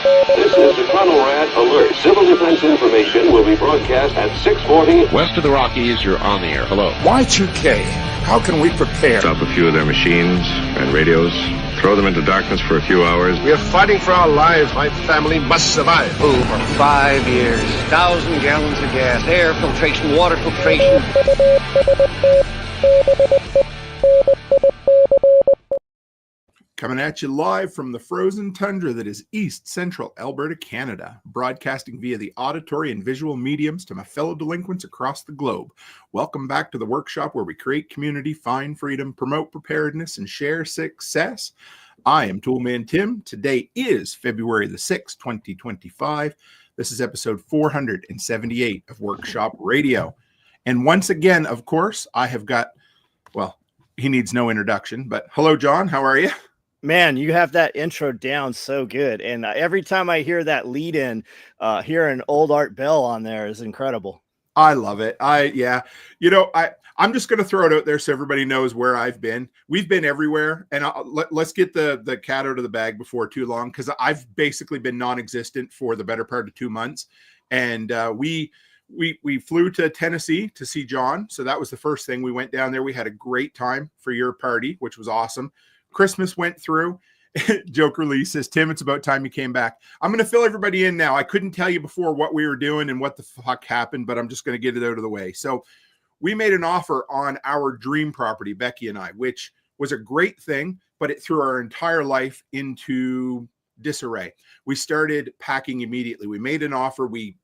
This is the Red Alert. Civil defense information will be broadcast at 6:40. West of the Rockies, you're on the air. Hello. Y2K, how can we prepare? Stop a few of their machines and radios. Throw them into darkness for a few hours. We are fighting for our lives. My family must survive. Over 5 years, 1,000 gallons of gas, air filtration, water filtration. Coming at you live from the frozen tundra that is East Central Alberta, Canada, broadcasting via the auditory and visual mediums to my fellow delinquents across the globe. Welcome back to the workshop where we create community, find freedom, promote preparedness, and share success. I am Toolman Tim. Today is February the 6th, 2025. This is episode 478 of Workshop Radio. And once again, of course, I have got, well, he needs no introduction, but hello, John. How are you? Man, you have that intro down so good. And every time I hear that lead in, hearing old Art Bell on there is incredible. I love it. I'm just going to throw it out there so everybody knows where I've been. We've been everywhere. And let's get the cat out of the bag before too long, because I've basically been non-existent for the better part of 2 months. And we flew to Tennessee to see John. So that was the first thing. We went down there. We had a great time for your party, which was awesome. Christmas went through. Joker Lee says, Tim, it's about time you came back. I'm going to fill everybody in now. I couldn't tell you before what we were doing and what the fuck happened, but I'm just going to get it out of the way. So we made an offer on our dream property, Becky and I, which was a great thing, but it threw our entire life into disarray. We started packing immediately. We made an offer. The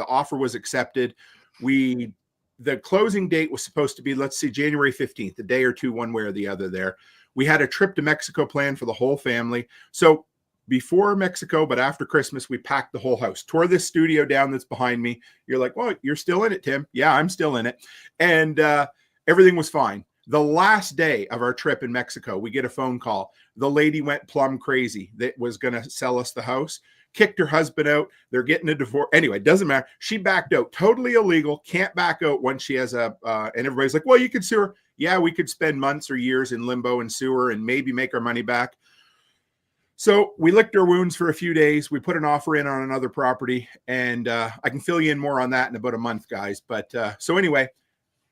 offer was accepted. The closing date was supposed to be, let's see, January 15th, a day or two, one way or the other there. We had a trip to Mexico planned for the whole family. So before Mexico, but after Christmas, we packed the whole house, tore this studio down that's behind me. You're like, well, you're still in it, Tim. Yeah, I'm still in it. And everything was fine. The last day of our trip in Mexico, we get a phone call. The lady went plumb crazy that was going to sell us the house, kicked her husband out. They're getting a divorce. Anyway, it doesn't matter. She backed out. Totally illegal. Can't back out once she has and everybody's like, well, you could sue her. Yeah, we could spend months or years in limbo and sue her and maybe make our money back. So we licked our wounds for a few days. We put an offer in on another property, and I can fill you in more on that in about a month, guys. But so anyway,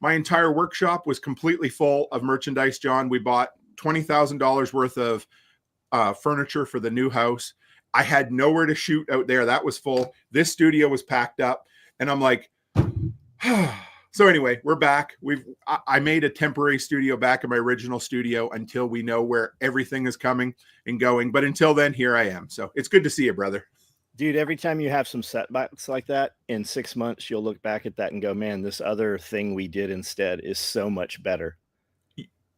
my entire workshop was completely full of merchandise, John. We bought $20,000 worth of furniture for the new house. I had nowhere to shoot out there. That was full. This studio was packed up, and I'm like, so anyway, we're back. I made a temporary studio back in my original studio until we know where everything is coming and going. But until then, here I am. So it's good to see you, brother. Dude, every time you have some setbacks like that, in 6 months, you'll look back at that and go, man, this other thing we did instead is so much better.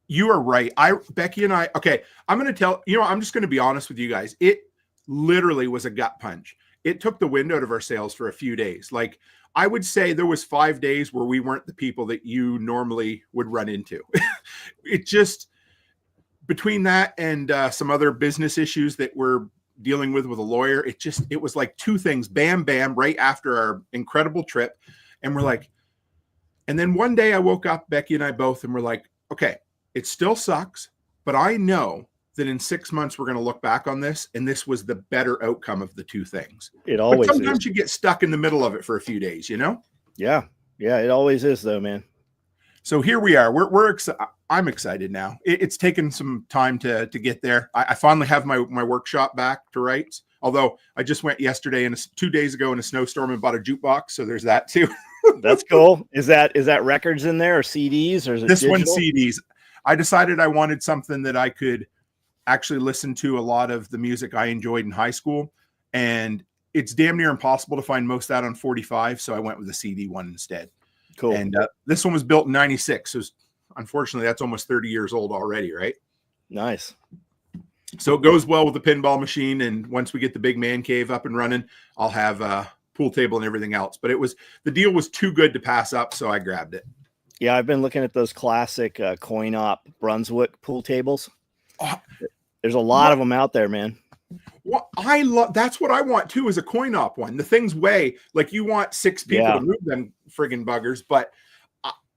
You are right. Becky and I, okay, I'm going to tell, I'm just going to be honest with you guys. It literally was a gut punch. It took the wind out of our sails for a few days. Like, I would say there was 5 days where we weren't the people that you normally would run into. It just, between that and some other business issues that we're dealing with a lawyer, it was like two things, bam, bam, right after our incredible trip. And we're like, and then one day I woke up, Becky and I both, and we're like, okay, it still sucks, but I know that in 6 months we're going to look back on this, and this was the better outcome of the two things. It always but sometimes is. You get stuck in the middle of it for a few days, Yeah, it always is, though, man. So here we are. I'm excited now. It's taken some time to get there. I finally have my workshop back to rights. Although I just went yesterday and 2 days ago in a snowstorm and bought a jukebox, so there's that too. That's cool. Is that records in there or CDs or is it this digital? one's CDs? I decided I wanted something that I could actually listen to a lot of the music I enjoyed in high school, and it's damn near impossible to find most of that on 45, so I went with the CD one instead. Cool. And this one was built in 96, so unfortunately that's almost 30 years old already, right? Nice. So it goes well with the pinball machine, and once we get the big man cave up and running, I'll have a pool table and everything else. But the deal was too good to pass up, so I grabbed it. Yeah, I've been looking at those classic coin-op Brunswick pool tables. There's a lot of them out there, man. Well, that's what I want too, is a coin op one. The things weigh like you want 6 people to move them friggin' buggers, but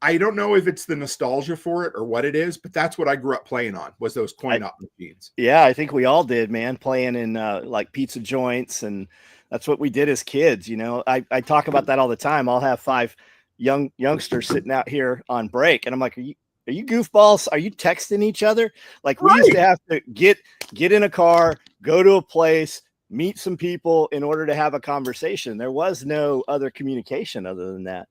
I don't know if it's the nostalgia for it or what it is, but that's what I grew up playing on, was those coin-op machines. Yeah, I think we all did, man, playing in like pizza joints, and that's what we did as kids. You know, I talk about that all the time. I'll have 5 youngsters sitting out here on break, and I'm like, are you goofballs? Are you texting each other? Like, we used to have to get in a car, go to a place, meet some people in order to have a conversation. There was no other communication other than that.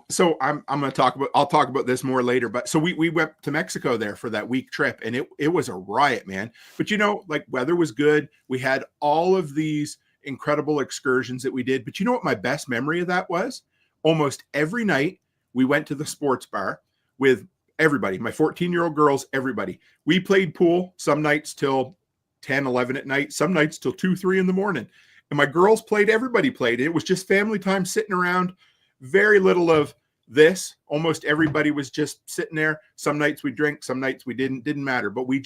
So I'm going to talk about, I'll talk about this more later, but so we went to Mexico there for that week trip, and it was a riot, man. But you know, like, weather was good. We had all of these incredible excursions that we did. But you know what my best memory of that was? Almost every night we went to the sports bar with everybody, my 14-year-old girls, everybody. We played pool some nights till 10, 11 at night, some nights till 2, 3 in the morning. And my girls played, everybody played. It was just family time, sitting around. Very little of this. Almost everybody was just sitting there. Some nights we drink, some nights we didn't matter. But we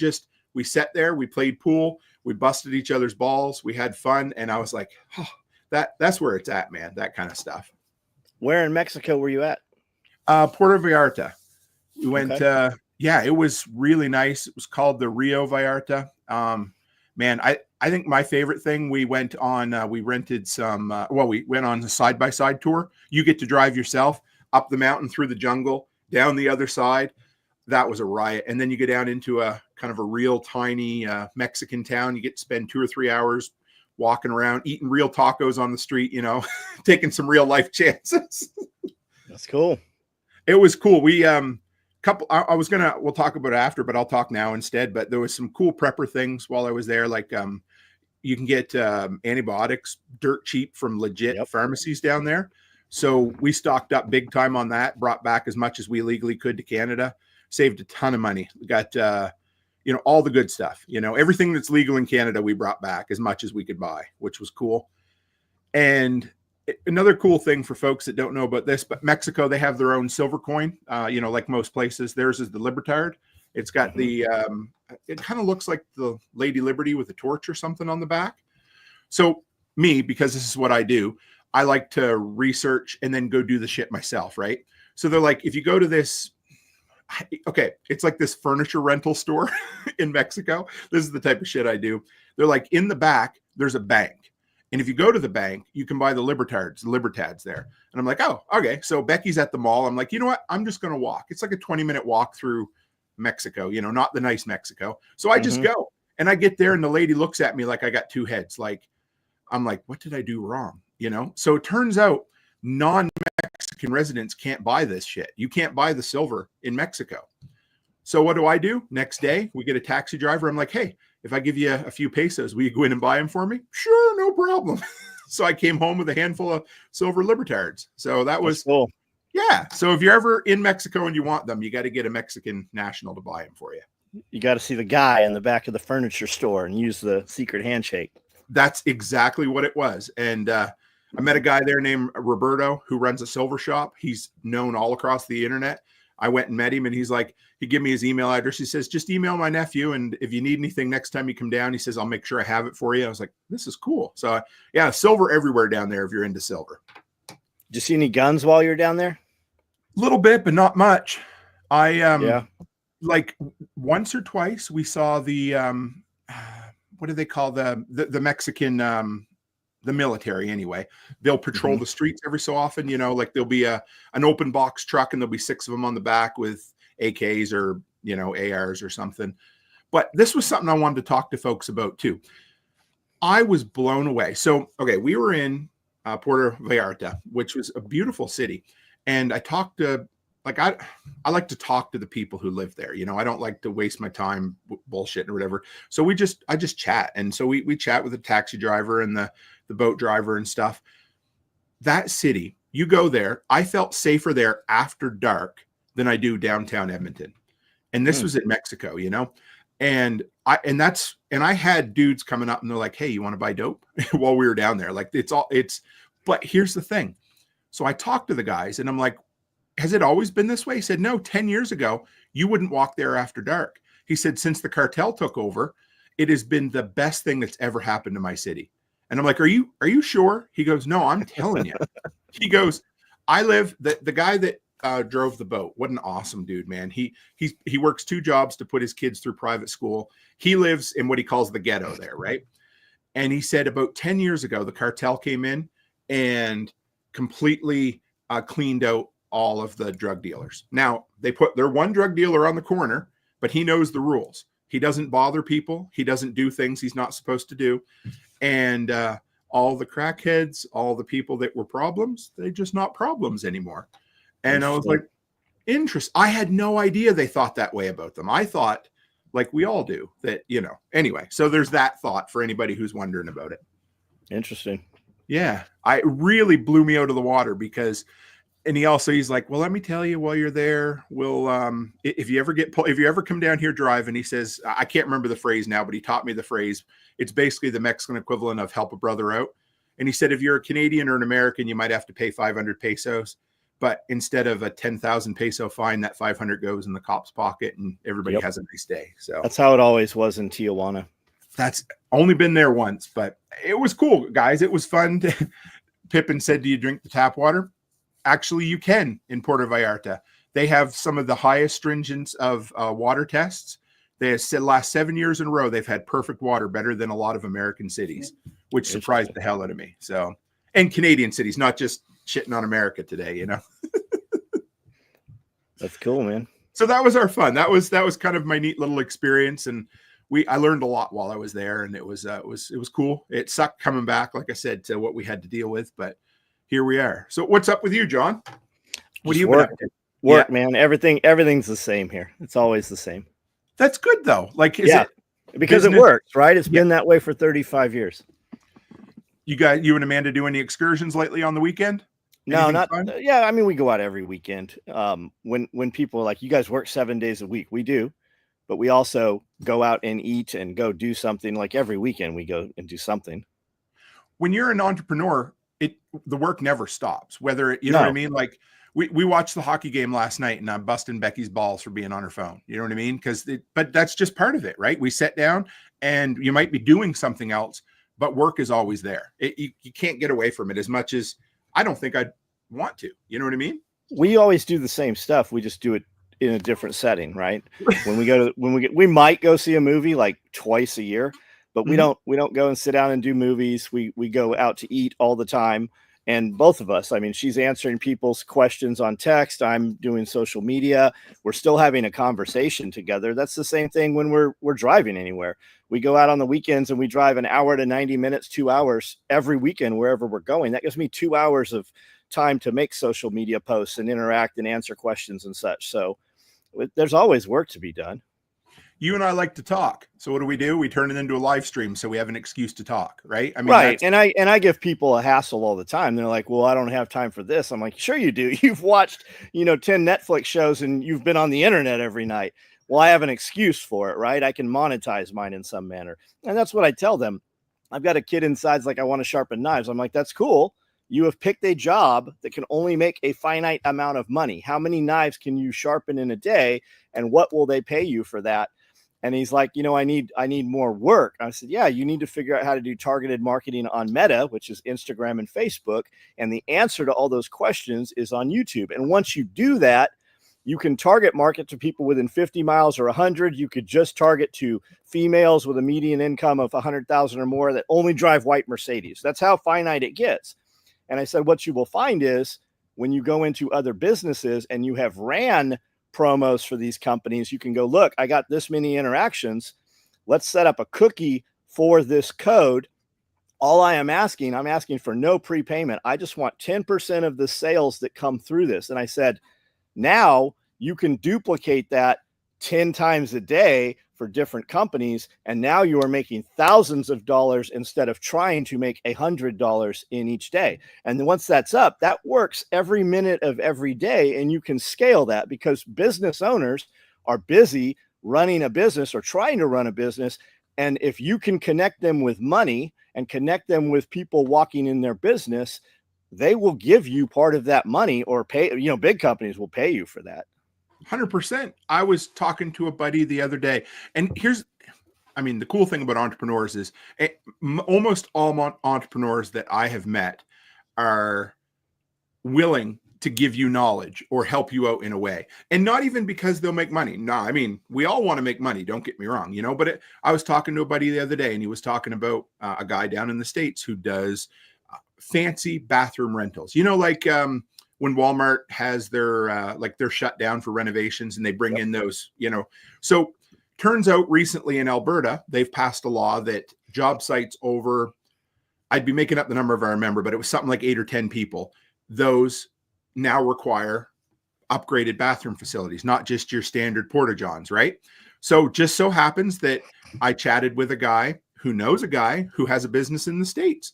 sat there, we played pool, we busted each other's balls, we had fun. And I was like, oh, that's where it's at, man. That kind of stuff. Where in Mexico were you at? Puerto Vallarta. We went, okay. Yeah, it was really nice. It was called the Rio Vallarta. Man, I think my favorite thing, we went on, we rented some, we went on a side-by-side tour. You get to drive yourself up the mountain, through the jungle, down the other side. That was a riot. And then you go down into a kind of a real tiny Mexican town. You get to spend 2 or 3 hours walking around, eating real tacos on the street, you know, taking some real life chances. That's cool. It was cool. We, we'll talk about it after, but I'll talk now instead. But there was some cool prepper things while I was there. Like, you can get antibiotics dirt cheap from legit pharmacies down there. So we stocked up big time on that, brought back as much as we legally could to Canada, saved a ton of money. We got, all the good stuff, everything that's legal in Canada, we brought back as much as we could buy, which was cool. And another cool thing for folks that don't know about this, but Mexico, they have their own silver coin, like most places. Theirs is the Libertard. It's got the, it kind of looks like the Lady Liberty with a torch or something on the back. So me, because this is what I do, I like to research and then go do the shit myself, right? So they're like, if you go to this, okay, it's like this furniture rental store in Mexico. This is the type of shit I do. They're like, in the back, there's a bank. And if you go to the bank, you can buy the Libertads there. And I'm like, oh, okay. So Becky's at the mall. I'm like, you know what? I'm just going to walk. It's like a 20-minute walk through Mexico, not the nice Mexico. So I just go, and I get there, and the lady looks at me like I got 2 heads. Like, I'm like, what did I do wrong? So it turns out non-Mexican residents can't buy this shit. You can't buy the silver in Mexico. So what do? Next day, we get a taxi driver. I'm like, hey, if I give you a few pesos, will you go in and buy them for me? Sure, no problem. So I came home with a handful of silver Libertards. So that was cool. Yeah. So if you're ever in Mexico and you want them, you got to get a Mexican national to buy them for you. You got to see the guy in the back of the furniture store and use the secret handshake. That's exactly what it was. And I met a guy there named Roberto who runs a silver shop. He's known all across the internet. I went and met him, and he's like, he gave me his email address. He says, just email my nephew, and if you need anything next time you come down, he says, I'll make sure I have it for you. I was like, this is cool. So yeah, silver everywhere down there if you're into silver. Did you see any guns while you're down there? A little bit, but not much. Like once or twice we saw the what do they call the Mexican the military anyway. They'll patrol the streets every so often, like there'll be an open box truck, and there'll be 6 of them on the back with AKs or ARs or something. But this was something I wanted to talk to folks about too. I was blown away. So okay, we were in Puerto Vallarta, which was a beautiful city. And I talked to, like, I like to talk to the people who live there. I don't like to waste my time bullshit or whatever. So I just chat. And so we chat with the taxi driver and the boat driver and stuff. That city, you go there, I felt safer there after dark than I do downtown Edmonton. And this was in Mexico, and I had dudes coming up and they're like, hey, you want to buy dope? While we were down there. Like but here's the thing. So I talked to the guys and I'm like, has it always been this way? He said, no, 10 years ago, you wouldn't walk there after dark. He said, since the cartel took over, it has been the best thing that's ever happened to my city. And I'm like, are you sure? He goes, no, I'm telling you. He goes, I live, the guy that drove the boat. What an awesome dude, man. He works 2 jobs to put his kids through private school. He lives in what he calls the ghetto there, right? And he said about 10 years ago, the cartel came in and completely cleaned out all of the drug dealers. Now, they put their one drug dealer on the corner, but he knows the rules. He doesn't bother people. He doesn't do things he's not supposed to do. And all the crackheads, all the people that were problems, they're just not problems anymore. And I was like, interesting. I had no idea they thought that way about them. I thought, like we all do, that, anyway. So there's that thought for anybody who's wondering about it. Interesting. Yeah. It really blew me out of the water because, and he's like, well, let me tell you while you're there, we'll, if you ever come down here driving, he says, I can't remember the phrase now, but he taught me the phrase. It's basically the Mexican equivalent of help a brother out. And he said, if you're a Canadian or an American, you might have to pay 500 pesos. But instead of a 10,000 peso fine, that 500 goes in the cop's pocket and everybody has a nice day. So that's how it always was in Tijuana. That's only been there once, but it was cool, guys. It was fun. Pippin said, do you drink the tap water? Actually, you can in Puerto Vallarta. They have some of the highest stringence of water tests. They have said last 7 years in a row, they've had perfect water, better than a lot of American cities, which surprised the hell out of me. So, and Canadian cities, not just shitting on America today, That's cool, man. So that was our fun. That was kind of my neat little experience, and I learned a lot while I was there, and it was cool. It sucked coming back, like I said, to what we had to deal with, but here we are. So what's up with you, John? What do you work, man? Everything's the same here. It's always the same. That's good though. Like, because business? It works, right? It's been that way for 35 years. You and Amanda do any excursions lately on the weekend? No, not fun? Yeah. I mean, we go out every weekend. When people are like, you guys work 7 days a week, we do, but we also go out and eat and go do something. Like every weekend we go and do something. When you're an entrepreneur, the work never stops. Whether know what I mean? Like we watched the hockey game last night and I'm busting Becky's balls for being on her phone. You know what I mean? But that's just part of it, right? We sit down and you might be doing something else, but work is always there. You can't get away from it as much as I don't think I'd want to. You know what I mean? We always do the same stuff. We just do it in a different setting, right? We might go see a movie like twice a year, but we don't go and sit down and do movies. We go out to eat all the time. And both of us, I mean, she's answering people's questions on text. I'm doing social media. We're still having a conversation together. That's the same thing when we're driving anywhere. We go out on the weekends and we drive an hour to 90 minutes, 2 hours every weekend, wherever we're going. That gives me 2 hours of time to make social media posts and interact and answer questions and such. So there's always work to be done. You and I like to talk. So what do? We turn it into a live stream so we have an excuse to talk, right? I mean, right. And I give people a hassle all the time. They're like, well, I don't have time for this. I'm like, sure you do. You've watched, 10 Netflix shows and you've been on the internet every night. Well, I have an excuse for it, right? I can monetize mine in some manner. And that's what I tell them. I've got a kid inside's like, I want to sharpen knives. I'm like, that's cool. You have picked a job that can only make a finite amount of money. How many knives can you sharpen in a day? And what will they pay you for that? And he's like, I need more work. I said, yeah, you need to figure out how to do targeted marketing on Meta, which is Instagram and Facebook. And the answer to all those questions is on YouTube. And once you do that, you can target market to people within 50 miles or 100. You could just target to females with a median income of 100,000 or more that only drive white Mercedes. That's how finite it gets. And I said, what you will find is when you go into other businesses and you have ran promos for these companies, you can go, look, I got this many interactions. Let's set up a cookie for this code. All I'm asking for no prepayment. I just want 10% of the sales that come through this. And I said, now you can duplicate that 10 times a day for different companies. And now you are making thousands of dollars instead of trying to make $100 in each day. And then once that's up, that works every minute of every day. And you can scale that because business owners are busy running a business or trying to run a business. And if you can connect them with money and connect them with people walking in their business, they will give you part of that money or pay, big companies will pay you for that. 100%. I was talking to a buddy the other day, and the cool thing about entrepreneurs is almost all entrepreneurs that I have met are willing to give you knowledge or help you out in a way. And not even because they'll make money. No, I mean, we all want to make money. Don't get me wrong, but I was talking to a buddy the other day, and he was talking about a guy down in the States who does fancy bathroom rentals, like when Walmart has their, they're shut down for renovations and they bring in those, so turns out recently in Alberta, they've passed a law that job sites over, I'd be making up the number if I remember, but it was something like 8 or 10 people. Those now require upgraded bathroom facilities, not just your standard porta-johns, right? So just so happens that I chatted with a guy who knows a guy who has a business in the States.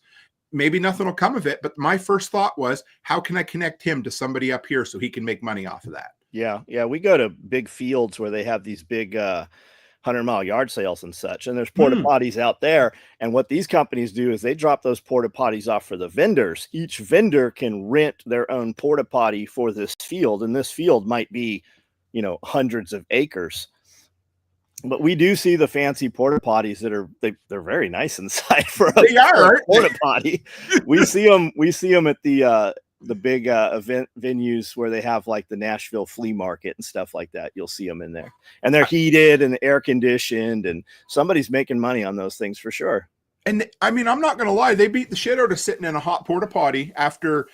Maybe nothing will come of it, but my first thought was, how can I connect him to somebody up here so he can make money off of that? Yeah. We go to big fields where they have these big 100-mile yard sales and such, and there's porta potties out there. And what these companies do is they drop those porta potties off for the vendors. Each vendor can rent their own porta potty for this field, and this field might be, hundreds of acres. But we do see the fancy porta potties that they're very nice inside for a porta potty. We see them at the big event venues where they have like the Nashville flea market and stuff like that. You'll see them in there, and they're heated and air conditioned, and somebody's making money on those things for sure. And I mean, I'm not going to lie. They beat the shit out of sitting in a hot porta potty after,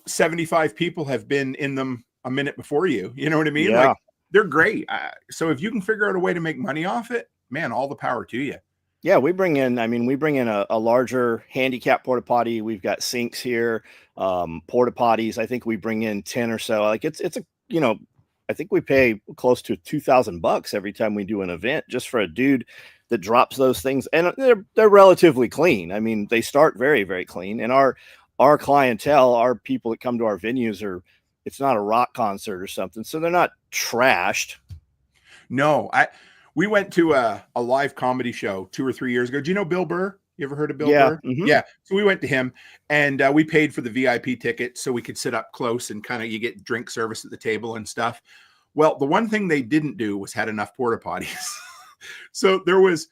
75 people have been in them a minute before you. You know what I mean? Yeah. Like, they're great. So if you can figure out a way to make money off it, man, all the power to you. Yeah, we bring in a larger handicap porta potty. We've got sinks here, porta potties. I think we bring in 10 or so. Like it's I think we pay close to $2,000 every time we do an event just for a dude that drops those things. And they're relatively clean. I mean, they start very, very clean. And our clientele, our people that come to our venues it's not a rock concert or something. So they're not trashed. No, we went to a live comedy show 2 or 3 years ago. Do you know Bill Burr? You ever heard of Bill Burr? Mm-hmm. Yeah. So we went to him, and we paid for the VIP ticket so we could sit up close and kind of you get drink service at the table and stuff. Well, the one thing they didn't do was had enough porta potties. So there was,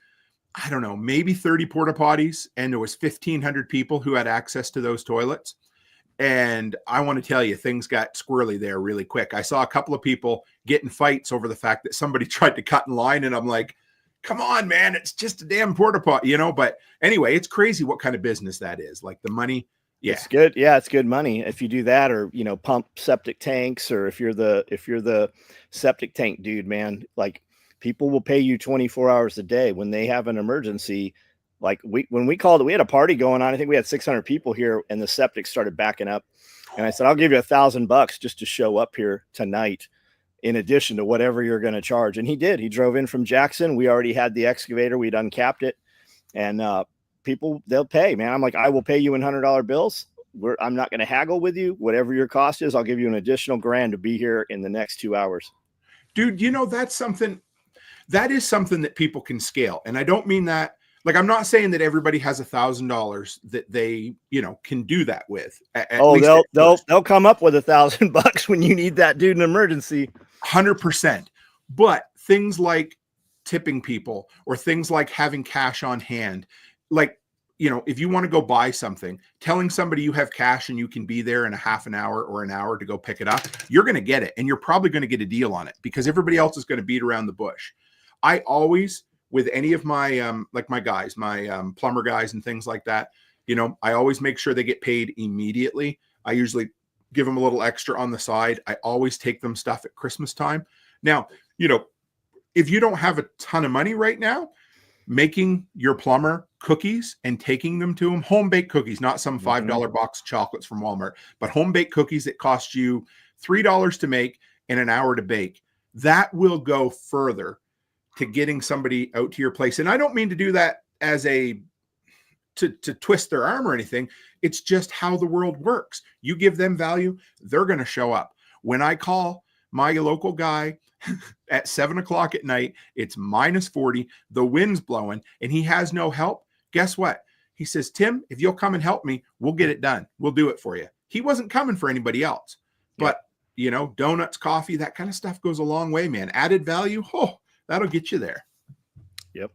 I don't know, maybe 30 porta potties, and there was 1,500 people who had access to those toilets. And I want to tell you, things got squirrely there really quick. I saw a couple of people get in fights over the fact that somebody tried to cut in line. And I'm like, come on, man, it's just a damn porta potty, But anyway, it's crazy what kind of business that is. Like the money. Yeah. It's good. Yeah, it's good money. If you do that or, pump septic tanks, or if you're the septic tank dude, man, like people will pay you 24 hours a day when they have an emergency. Like when we called it, we had a party going on. I think we had 600 people here, and the septic started backing up. And I said, I'll give you $1,000 just to show up here tonight, in addition to whatever you're going to charge. And he did. He drove in from Jackson. We already had the excavator. We'd uncapped it, and people, they'll pay, man. I'm like, I will pay you in $100 bills. I'm not going to haggle with you. Whatever your cost is, I'll give you an additional $1,000 to be here in the next 2 hours. Dude, that is something that people can scale. And I don't mean that. Like, I'm not saying that everybody has $1,000 that they, can do that with. They'll come up with $1,000 when you need that dude in an emergency. 100%. But things like tipping people or things like having cash on hand, like, if you want to go buy something, telling somebody you have cash and you can be there in a half an hour or an hour to go pick it up, you're going to get it. And you're probably going to get a deal on it because everybody else is going to beat around the bush. I always, with any of my, my guys, my plumber guys and things like that, I always make sure they get paid immediately. I usually give them a little extra on the side. I always take them stuff at Christmas time. Now, if you don't have a ton of money right now, making your plumber cookies and taking them to them, home baked cookies, not some $5 box of chocolates from Walmart, but home baked cookies that cost you $3 to make and an hour to bake, that will go further to getting somebody out to your place. And I don't mean to do that as to twist their arm or anything. It's just how the world works. You give them value, they're going to show up. When I call my local guy at 7:00 at night, it's -40, the wind's blowing, and he has no help. Guess what? He says, Tim, if you'll come and help me, we'll get it done. We'll do it for you. He wasn't coming for anybody else, but donuts, coffee, that kind of stuff goes a long way, man. Added value. Oh, that'll get you there. Yep.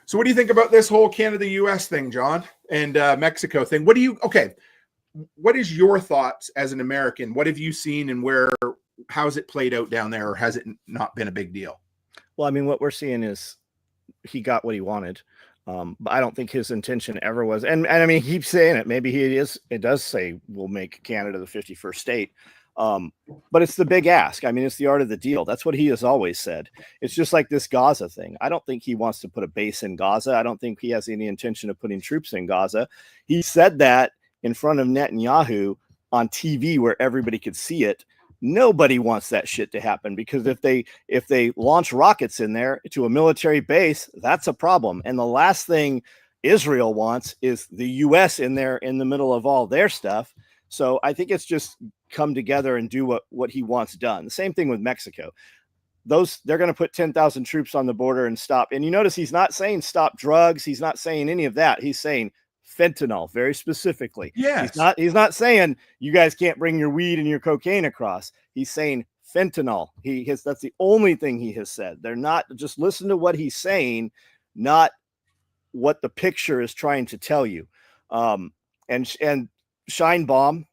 So what do you think about this whole Canada-US thing, John, and Mexico thing? What what is your thoughts as an American? What have you seen, and how's it played out down there, or has it not been a big deal? Well, I mean, what we're seeing is he got what he wanted. But I don't think his intention ever was. And I mean, he keeps saying it. Maybe it does say we'll make Canada the 51st state. But it's the big ask. I mean, it's the art of the deal. That's what he has always said. It's just like this Gaza thing. I don't think he wants to put a base in Gaza. I don't think he has any intention of putting troops in Gaza. He said that in front of Netanyahu on TV where everybody could see it. Nobody wants that shit to happen, because if they launch rockets in there to a military base, that's a problem. And the last thing Israel wants is the US in there in the middle of all their stuff. So I think it's just come together and do what he wants done. The same thing with Mexico. They're going to put 10,000 troops on the border and stop. And you notice he's not saying stop drugs. He's not saying any of that. He's saying fentanyl, very specifically. Yes. He's not saying you guys can't bring your weed and your cocaine across. He's saying fentanyl. That's the only thing he has said. They're not, just listen to what he's saying, not what the picture is trying to tell you. And Sheinbaum,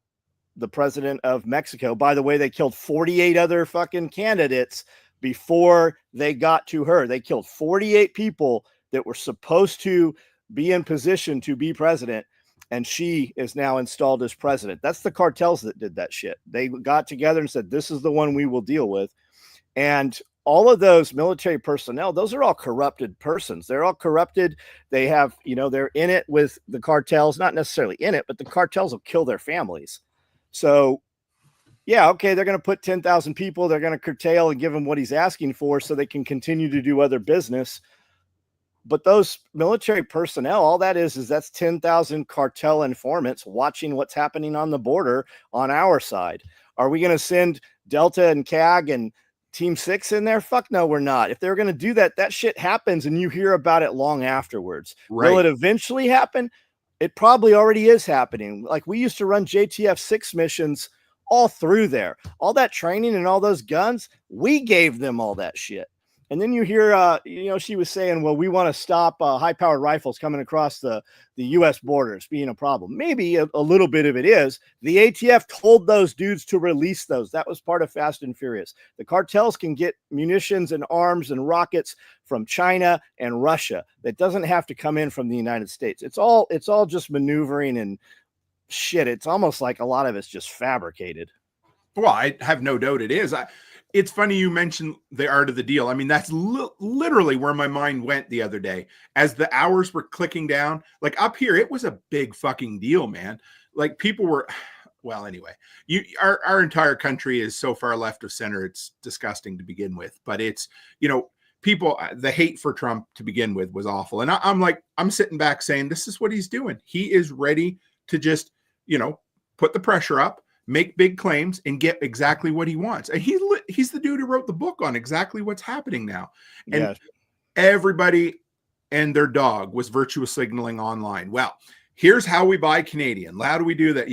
the president of Mexico, by the way, they killed 48 other fucking candidates before they got to her. They killed 48 people that were supposed to be in position to be president, and she is now installed as president. That's the cartels that did that shit. They got together and said, this is the one we will deal with. And all of those military personnel, those are all corrupted persons. They're all corrupted. They have, they're in it with the cartels, not necessarily in it, but the cartels will kill their families. So yeah, okay, they're going to put 10,000 people, they're going to curtail and give him what he's asking for so they can continue to do other business. But those military personnel, all that is that's 10,000 cartel informants watching what's happening on the border on our side. Are we going to send Delta and CAG and Team 6 in there? Fuck no, we're not. If they're going to do that, that shit happens and you hear about it long afterwards. Right. Will it eventually happen? It probably already is happening. Like, we used to run JTF 6 missions all through there. All that training and all those guns, we gave them all that shit. And then you hear, she was saying, well, we want to stop high-powered rifles coming across the U.S. borders being a problem. Maybe a little bit of it is. The ATF told those dudes to release those. That was part of Fast and Furious. The cartels can get munitions and arms and rockets from China and Russia. That doesn't have to come in from the United States. It's all just maneuvering and shit. It's almost like a lot of it's just fabricated. Well, I have no doubt it is. It's funny you mentioned the art of the deal. I mean, that's literally where my mind went the other day. As the hours were clicking down, like up here, it was a big fucking deal, man. Like, people were, well, anyway, our entire country is so far left of center. It's disgusting to begin with, but it's, people, the hate for Trump to begin with was awful. And I'm sitting back saying, this is what he's doing. He is ready to just, put the pressure up, make big claims, and get exactly what he wants. And he's the dude who wrote the book on exactly what's happening now. And everybody and their dog was virtue signaling online. Well, here's how we buy Canadian. How do we do that?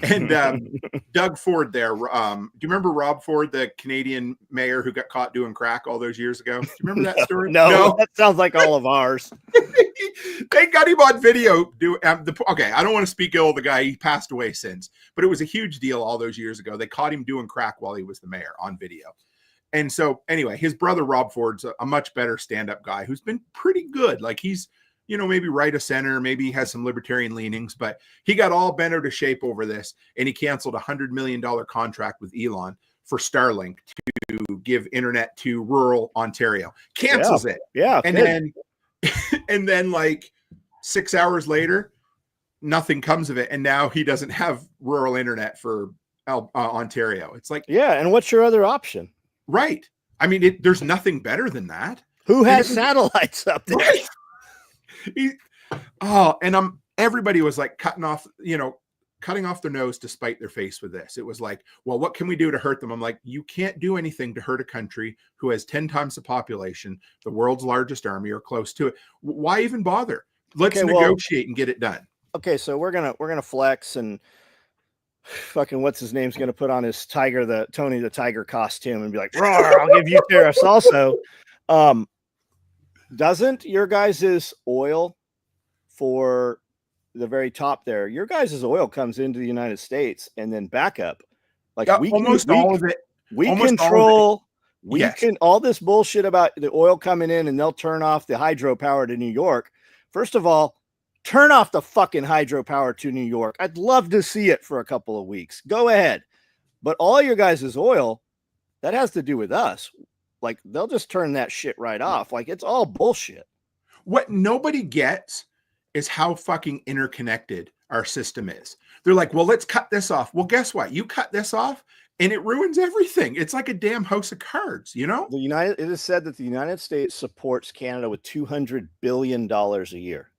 And Doug Ford there. Do you remember Rob Ford, the Canadian mayor who got caught doing crack all those years ago? Do you remember that story? No, that sounds like all of ours. They got him on video. Okay, I don't want to speak ill of the guy. He passed away since, but it was a huge deal all those years ago. They caught him doing crack while he was the mayor on video. And so anyway, his brother Rob Ford's a much better stand-up guy who's been pretty good. Like, he's, maybe right of center, maybe he has some libertarian leanings, but he got all bent out of shape over this, and he canceled $100 million contract with Elon for Starlink to give internet to rural Ontario. Cancels it. Yeah. And then like 6 hours later, nothing comes of it. And now he doesn't have rural internet for Ontario. It's like, yeah. And what's your other option? Right. I mean, there's nothing better than that. Who has satellites up there? Right. Everybody was like cutting off their nose to spite their face with this. It was like, well, what can we do to hurt them? I'm like, you can't do anything to hurt a country who has 10 times the population, the world's largest army, or close to it. Why even bother? Let's negotiate and get it done. Okay, so we're gonna flex, and fucking what's his name's gonna put on his Tony the Tiger costume and be like, roar, I'll give you tariffs also. Doesn't your guys' oil for the very top there, your guys' oil comes into the United States and then back up. Like almost all of it. We Almost control. all of it. Yes. All this bullshit about the oil coming in and they'll turn off the hydropower to New York. First of all, turn off the fucking hydropower to New York. I'd love to see it for a couple of weeks. Go ahead. But all your guys' oil, that has to do with us. Like, they'll just turn that shit right off. Like, it's all bullshit. What nobody gets is how fucking interconnected our system is. They're like, well, let's cut this off. Well, guess what? You cut this off and it ruins everything. It's like a damn house of cards, you know? It is said that the United States supports Canada with $200 billion a year.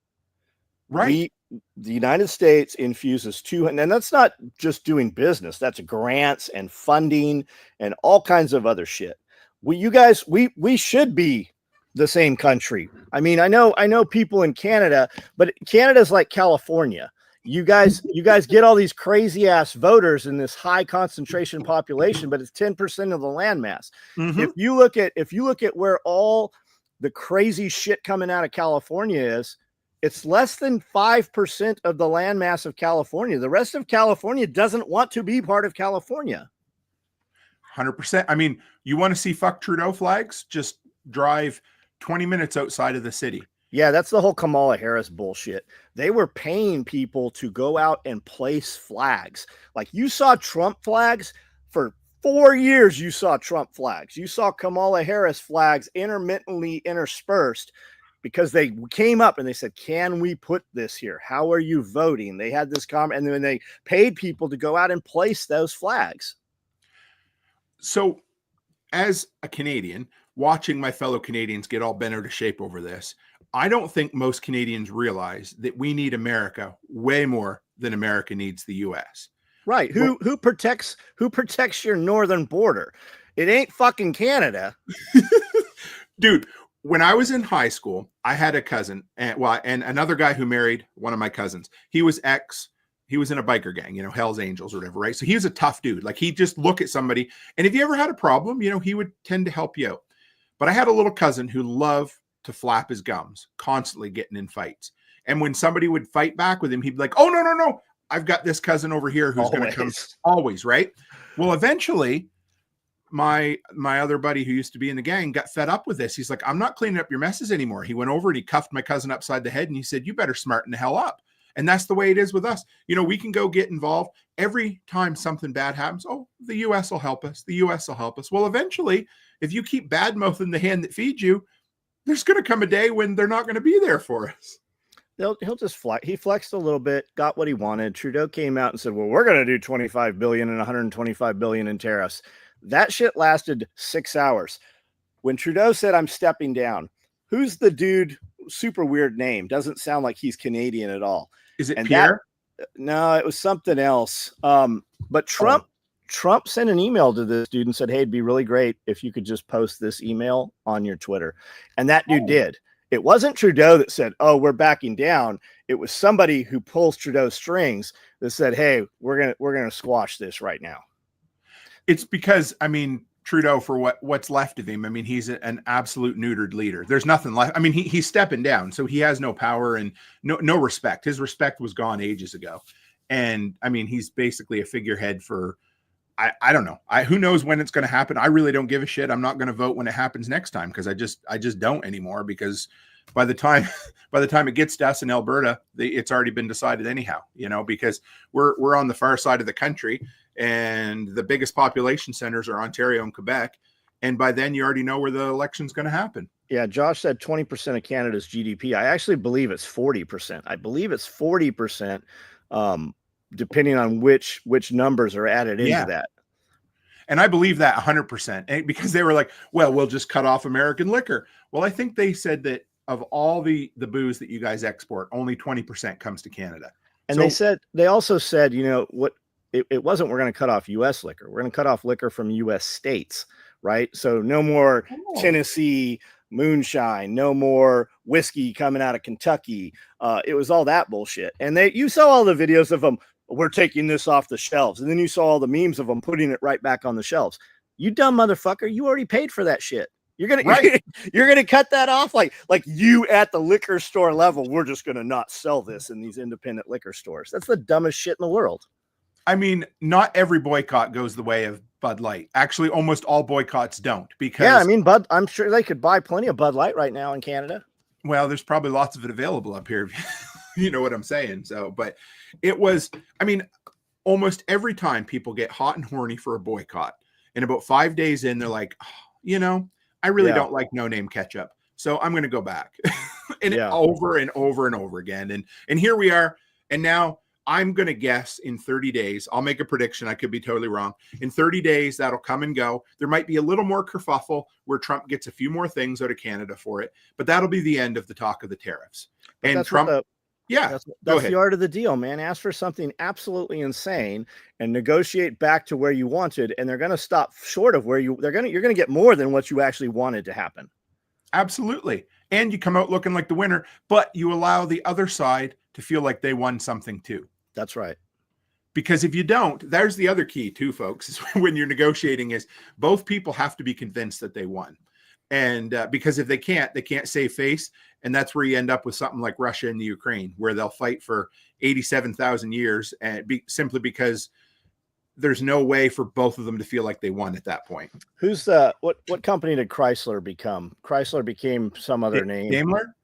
Right. The United States infuses and that's not just doing business. That's grants and funding and all kinds of other shit. We should be the same country. I mean, I know people in Canada, but Canada's like California. You guys get all these crazy ass voters in this high concentration population, but it's 10% of the landmass. Mm-hmm. If you look at where all the crazy shit coming out of California is, it's less than 5% of the landmass of California. The rest of California doesn't want to be part of California. 100%. I mean, you want to see fuck Trudeau flags? Just drive 20 minutes outside of the city. Yeah, that's the whole Kamala Harris bullshit. They were paying people to go out and place flags. Like, you saw Trump flags for 4 years. You saw Trump flags. You saw Kamala Harris flags intermittently interspersed because they came up and they said, can we put this here? How are you voting? They had this comment, and then they paid people to go out and place those flags. So as a Canadian, watching my fellow Canadians get all bent out of shape over this, I don't think most Canadians realize that we need America way more than America needs the US. Right. Who protects your northern border? It ain't fucking Canada. Dude, when I was in high school, I had a cousin and another guy who married one of my cousins. He was in a biker gang, Hell's Angels or whatever, right? So he was a tough dude. Like, he'd just look at somebody, and if you ever had a problem, he would tend to help you out. But I had a little cousin who loved to flap his gums, constantly getting in fights. And when somebody would fight back with him, he'd be like, oh, no. I've got this cousin over here who's going to come always, right? Well, eventually, my other buddy who used to be in the gang got fed up with this. He's like, I'm not cleaning up your messes anymore. He went over and he cuffed my cousin upside the head and he said, you better smarten the hell up. And that's the way it is with us. We can go get involved every time something bad happens. Oh, the U.S. will help us. The U.S. will help us. Well, eventually, if you keep bad-mouthing the hand that feeds you, there's going to come a day when they're not going to be there for us. He'll just flex. He flexed a little bit, got what he wanted. Trudeau came out and said, well, we're going to do 25 billion and 125 billion in tariffs. That shit lasted 6 hours. When Trudeau said, I'm stepping down, who's the dude? Super weird name. Doesn't sound like he's Canadian at all. Is it Pierre? No, it was something else. But Trump sent an email to this dude and said, hey, it'd be really great if you could just post this email on your Twitter. And that dude did. It wasn't Trudeau that said, oh, we're backing down. It was somebody who pulls Trudeau's strings that said, hey, we're gonna squash this right now. It's because, Trudeau, for what's left of him, he's an absolute neutered leader. There's nothing left. He's stepping down, so he has no power and no respect. His respect was gone ages ago. And he's basically a figurehead for, I don't know. Who knows when it's going to happen? I really don't give a shit. I'm not going to vote when it happens next time because I just don't anymore, because by the time it gets to us in Alberta, it's already been decided anyhow, because we're on the far side of the country. And the biggest population centers are Ontario and Quebec. And by then you already know where the election's going to happen. Yeah. Josh said 20% of Canada's GDP. I actually believe it's 40%. I believe it's 40%, depending on which numbers are added into that. And I believe that 100%, because they were like, well, we'll just cut off American liquor. Well, I think they said that of all the booze that you guys export, only 20% comes to Canada. And they also said, it wasn't, we're going to cut off U.S. liquor. We're going to cut off liquor from U.S. states, right? So no more Tennessee moonshine, no more whiskey coming out of Kentucky. It was all that bullshit. And you saw all the videos of them, we're taking this off the shelves. And then you saw all the memes of them putting it right back on the shelves. You dumb motherfucker, you already paid for that shit. You're gonna Right. you're gonna cut that off like you at the liquor store level. We're just gonna not sell this in these independent liquor stores. That's the dumbest shit in the world. I mean, not every boycott goes the way of Bud Light. Actually, almost all boycotts don't, because Yeah, I mean, I'm sure they could buy plenty of Bud Light right now in Canada. well, there's probably lots of it available up here. You know what I'm saying? So, but it was, I mean, almost every time people get hot and horny for a boycott, and about 5 days in, they're like, oh, I really don't like no name ketchup, so I'm going to go back. And over and over and over again. And here we are. And now I'm going to guess in 30 days, I'll make a prediction. I could be totally wrong. In 30 days, that'll come and go. There might be a little more kerfuffle where Trump gets a few more things out of Canada for it, but that'll be the end of the talk of the tariffs. But and Trump, that's the art of the deal, man. Ask for something absolutely insane and negotiate back to where you wanted, and they're going to stop short of where you're going to get more than what you actually wanted to happen. Absolutely. And you come out looking like the winner, but you allow the other side to feel like they won something too. That's right. Because if you don't, there's the other key too, folks, is when you're negotiating is both people have to be convinced that they won. And because if they can't save face. And that's where you end up with something like Russia and the Ukraine, where they'll fight for 87,000 years and simply because there's no way for both of them to feel like they won at that point. Who's what company did Chrysler become? Chrysler became some other name. Daimler?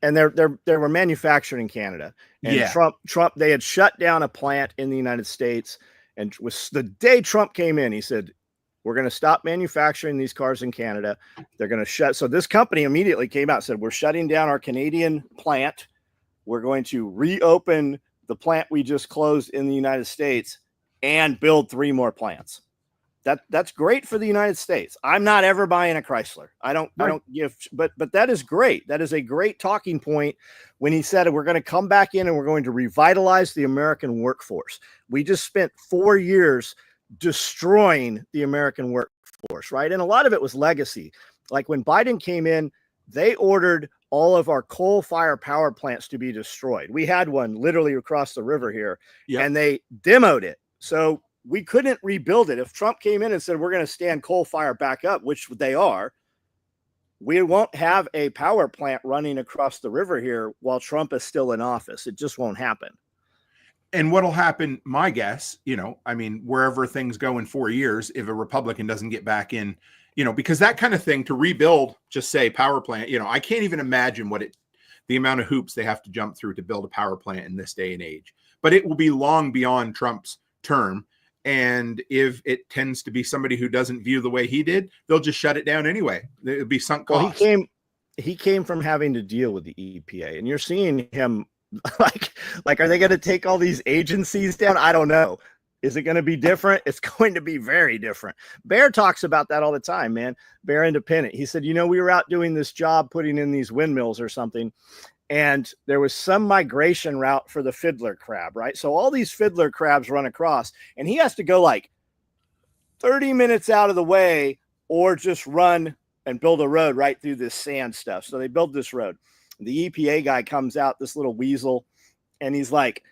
And they were manufactured in Canada. And Trump, they had shut down a plant in the United States. And was the day Trump came in, he said, we're going to stop manufacturing these cars in Canada. They're going to shut. So this company immediately came out and said, we're shutting down our Canadian plant. We're going to reopen the plant we just closed in the United States and build 3 more plants. That's great for the United States. I'm not ever buying a Chrysler. I don't give, but that is great. That is a great talking point when he said, we're going to come back in and we're going to revitalize the American workforce. We just spent 4 years destroying the American workforce, right? And a lot of it was legacy. Like when Biden came in, they ordered all of our coal-fired power plants to be destroyed. We had one literally across the river here, and they demoed it. So we couldn't rebuild it. If Trump came in and said, we're going to stand coal fire back up, which they are, we won't have a power plant running across the river here while Trump is still in office. It just won't happen. And what'll happen, my guess, wherever things go in 4 years, if a Republican doesn't get back in, because that kind of thing to rebuild, just say power plant, I can't even imagine the amount of hoops they have to jump through to build a power plant in this day and age. But it will be long beyond Trump's term. And if it tends to be somebody who doesn't view the way he did, they'll just shut it down anyway. It'll be sunk costs. Well, he came from having to deal with the EPA, and you're seeing him like, are they going to take all these agencies down? I don't know. Is it going to be different? It's going to be very different. Bear talks about that all the time, man. Bear Independent. He said, we were out doing this job, putting in these windmills or something, and there was some migration route for the fiddler crab, right? So all these fiddler crabs run across, and he has to go like 30 minutes out of the way or just run and build a road right through this sand stuff. So they build this road. The EPA guy comes out, this little weasel, and he's like,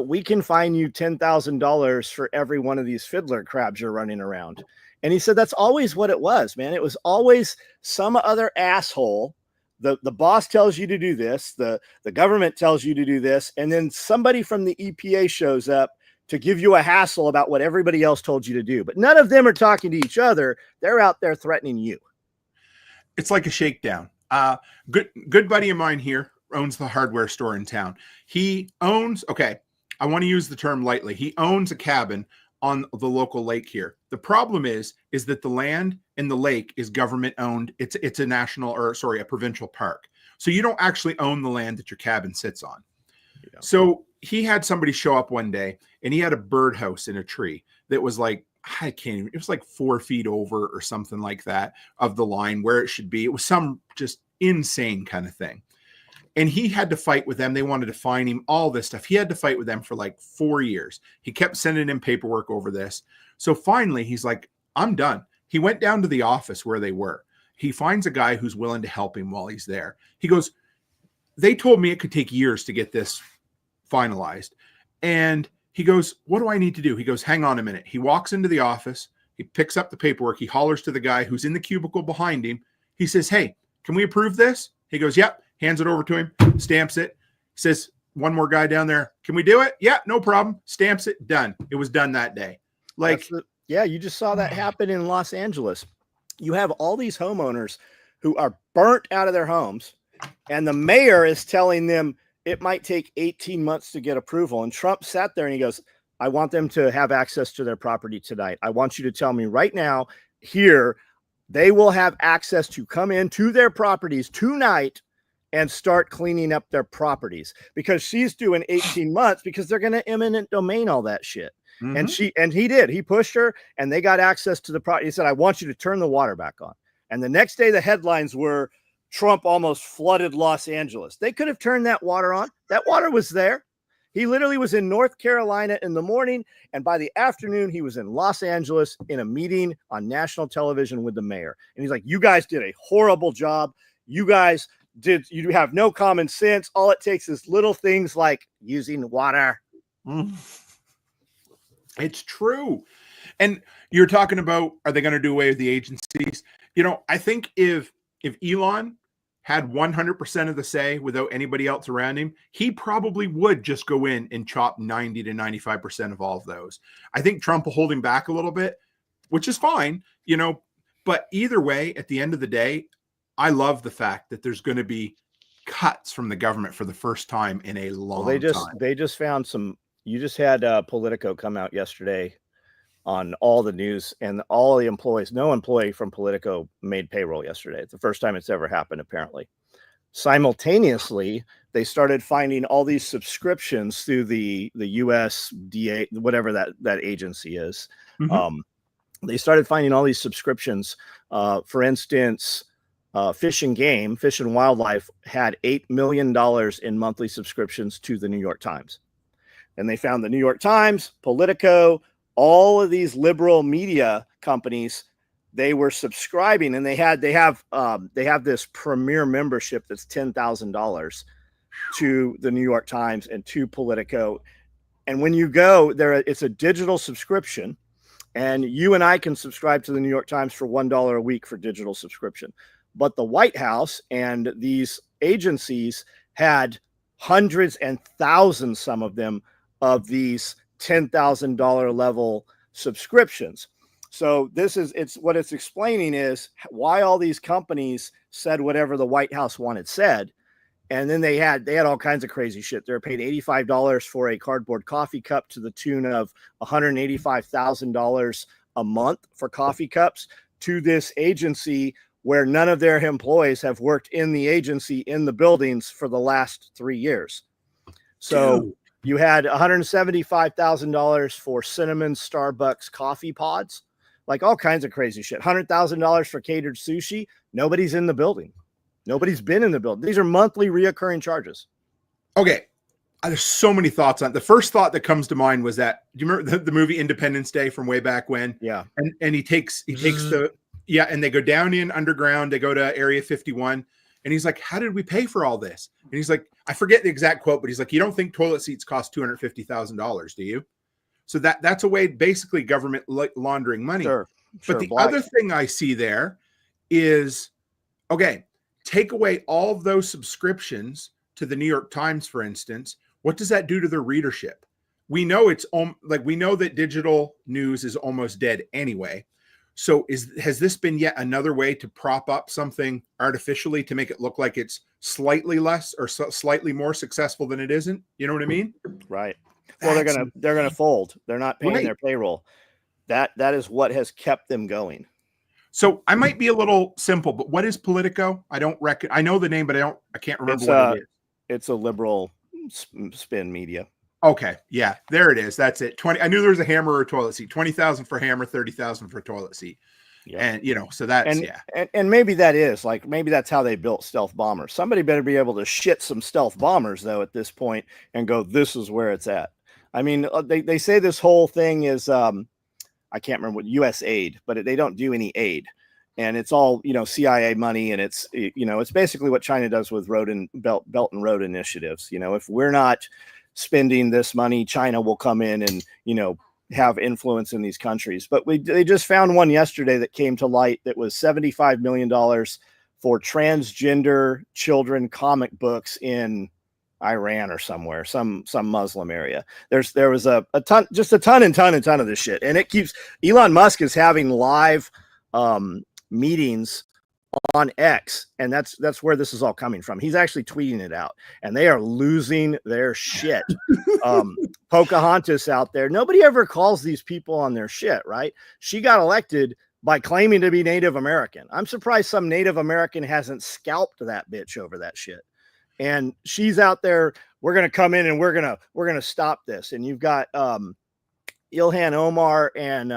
we can fine you $10,000 for every one of these fiddler crabs you're running around. And he said, that's always what it was, man. It was always some other asshole. The boss tells you to do this. The government tells you to do this. And then somebody from the EPA shows up to give you a hassle about what everybody else told you to do. But none of them are talking to each other. They're out there threatening you. It's like a shakedown. Good buddy of mine here owns the hardware store in town. He owns, I want to use the term lightly. He owns a cabin on the local lake here. The problem is that the land in the lake is government owned. It's a provincial park. So you don't actually own the land that your cabin sits on. Yeah. So he had somebody show up one day and he had a birdhouse in a tree that was like, it was like 4 feet over or something like that of the line where it should be. It was some just insane kind of thing. And he had to fight with them. They wanted to fine him, all this stuff. He had to fight with them for like 4 years. He kept sending in paperwork over this. So finally, he's like, I'm done. He went down to the office where they were. He finds a guy who's willing to help him while he's there. He goes, they told me it could take years to get this finalized. And he goes, what do I need to do? He goes, hang on a minute. He walks into the office. He picks up the paperwork. He hollers to the guy who's in the cubicle behind him. He says, "Hey, can we approve this?" He goes, "Yep." Hands it over to him, stamps it. Says, "One more guy down there. Can we do it?" "Yeah, no problem." Stamps it. Done. It was done that day. Like, yeah, you just saw that happen in Los Angeles. You have all these homeowners who are burnt out of their homes, and the mayor is telling them it might take 18 months to get approval. And Trump sat there and he goes, "I want them to have access to their property tonight. I want you to tell me right now here, they will have access to come into their properties tonight and start cleaning up their properties," because she's doing 18 months because they're going to eminent domain all that shit. mm-hmm. And he did. He pushed her and they got access to the property. He said, "I want you to turn the water back on." And the next day, the headlines were, "Trump almost flooded Los Angeles." They could have turned that water on. That water was there. He literally was in North Carolina in the morning, and by the afternoon, he was in Los Angeles in a meeting on national television with the mayor. And he's like, "You guys did a horrible job. You have no common sense. All it takes is little things like using water." It's true. And you're talking about, are they going to do away with the agencies? I think if Elon had 100% of the say without anybody else around him, he probably would just go in and chop 90 to 95% of all of those. I think Trump will hold him back a little bit, which is fine, but either way, at the end of the day, I love the fact that there's going to be cuts from the government for the first time in a long time. They just found some. You just had Politico come out yesterday on all the news, and all the employees, no employee from Politico made payroll yesterday. It's the first time it's ever happened, apparently. Simultaneously, they started finding all these subscriptions through the USDA, whatever that agency is. Mm-hmm. They started finding all these subscriptions. For instance, Fish and Wildlife had $8 million in monthly subscriptions to the New York Times. And they found the New York Times, Politico, all of these liberal media companies, they were subscribing, and they have this premier membership that's $10,000 to the New York Times and to Politico. And when you go there, it's a digital subscription, and you and I can subscribe to the New York Times for $1 a week for digital subscription. But the White House and these agencies had hundreds and thousands, some of them, of these $10,000 level subscriptions. So what it's explaining is why all these companies said whatever the White House wanted said. And then they had all kinds of crazy shit. They were paid $85 for a cardboard coffee cup to the tune of $185,000 a month for coffee cups to this agency where none of their employees have worked in the agency in the buildings for the last 3 years. So Dude. You had $175,000 for cinnamon Starbucks coffee pods, like all kinds of crazy shit. $100,000 for catered sushi. Nobody's in the building. Nobody's been in the building. These are monthly reoccurring charges. Okay. There's so many thoughts on it. The first thought that comes to mind was that, do you remember the movie Independence Day from way back when? Yeah. And he takes and they go down in underground, they go to Area 51. And he's like, "How did we pay for all this?" And he's like, I forget the exact quote, but he's like, "You don't think toilet seats cost $250,000, do you?" So that's a way, basically government laundering money. Sure. But the other thing I see there is, okay, take away all of those subscriptions to the New York Times, for instance. What does that do to their readership? We know we know that digital news is almost dead anyway. So has this been yet another way to prop up something artificially to make it look like it's slightly less or slightly more successful than it isn't? You know what I mean? Right. Well, they're gonna fold. They're not paying their payroll. That is what has kept them going. So I might be a little simple, but what is Politico? I know the name, but I can't remember what it is. It's a liberal spin media. Okay, yeah, there it is. That's it. 20. I knew there was a hammer or a toilet seat. 20,000 for hammer, 30,000 for a toilet seat. Yeah. And so that's and maybe that's how they built stealth bombers. Somebody better be able to shit some stealth bombers though at this point and go, "This is where it's at." I mean, they say this whole thing is I can't remember what U.S. aid, but they don't do any aid, and it's all CIA money, and it's it's basically what China does with Belt and Road initiatives. If we're not spending this money, China will come in and have influence in these countries. But they just found one yesterday that came to light that was $75 million for transgender children comic books in Iran or somewhere, some Muslim area. There was a ton of this shit. And it keeps, Elon Musk is having live meetings on X, and that's where this is all coming from. He's actually tweeting it out, and they are losing their shit. Pocahontas out there, nobody ever calls these people on their shit, right? She got elected by claiming to be Native American. I'm surprised some Native American hasn't scalped that bitch over that shit. And she's out there, we're going to come in and we're going to stop this. And you've got Ilhan Omar and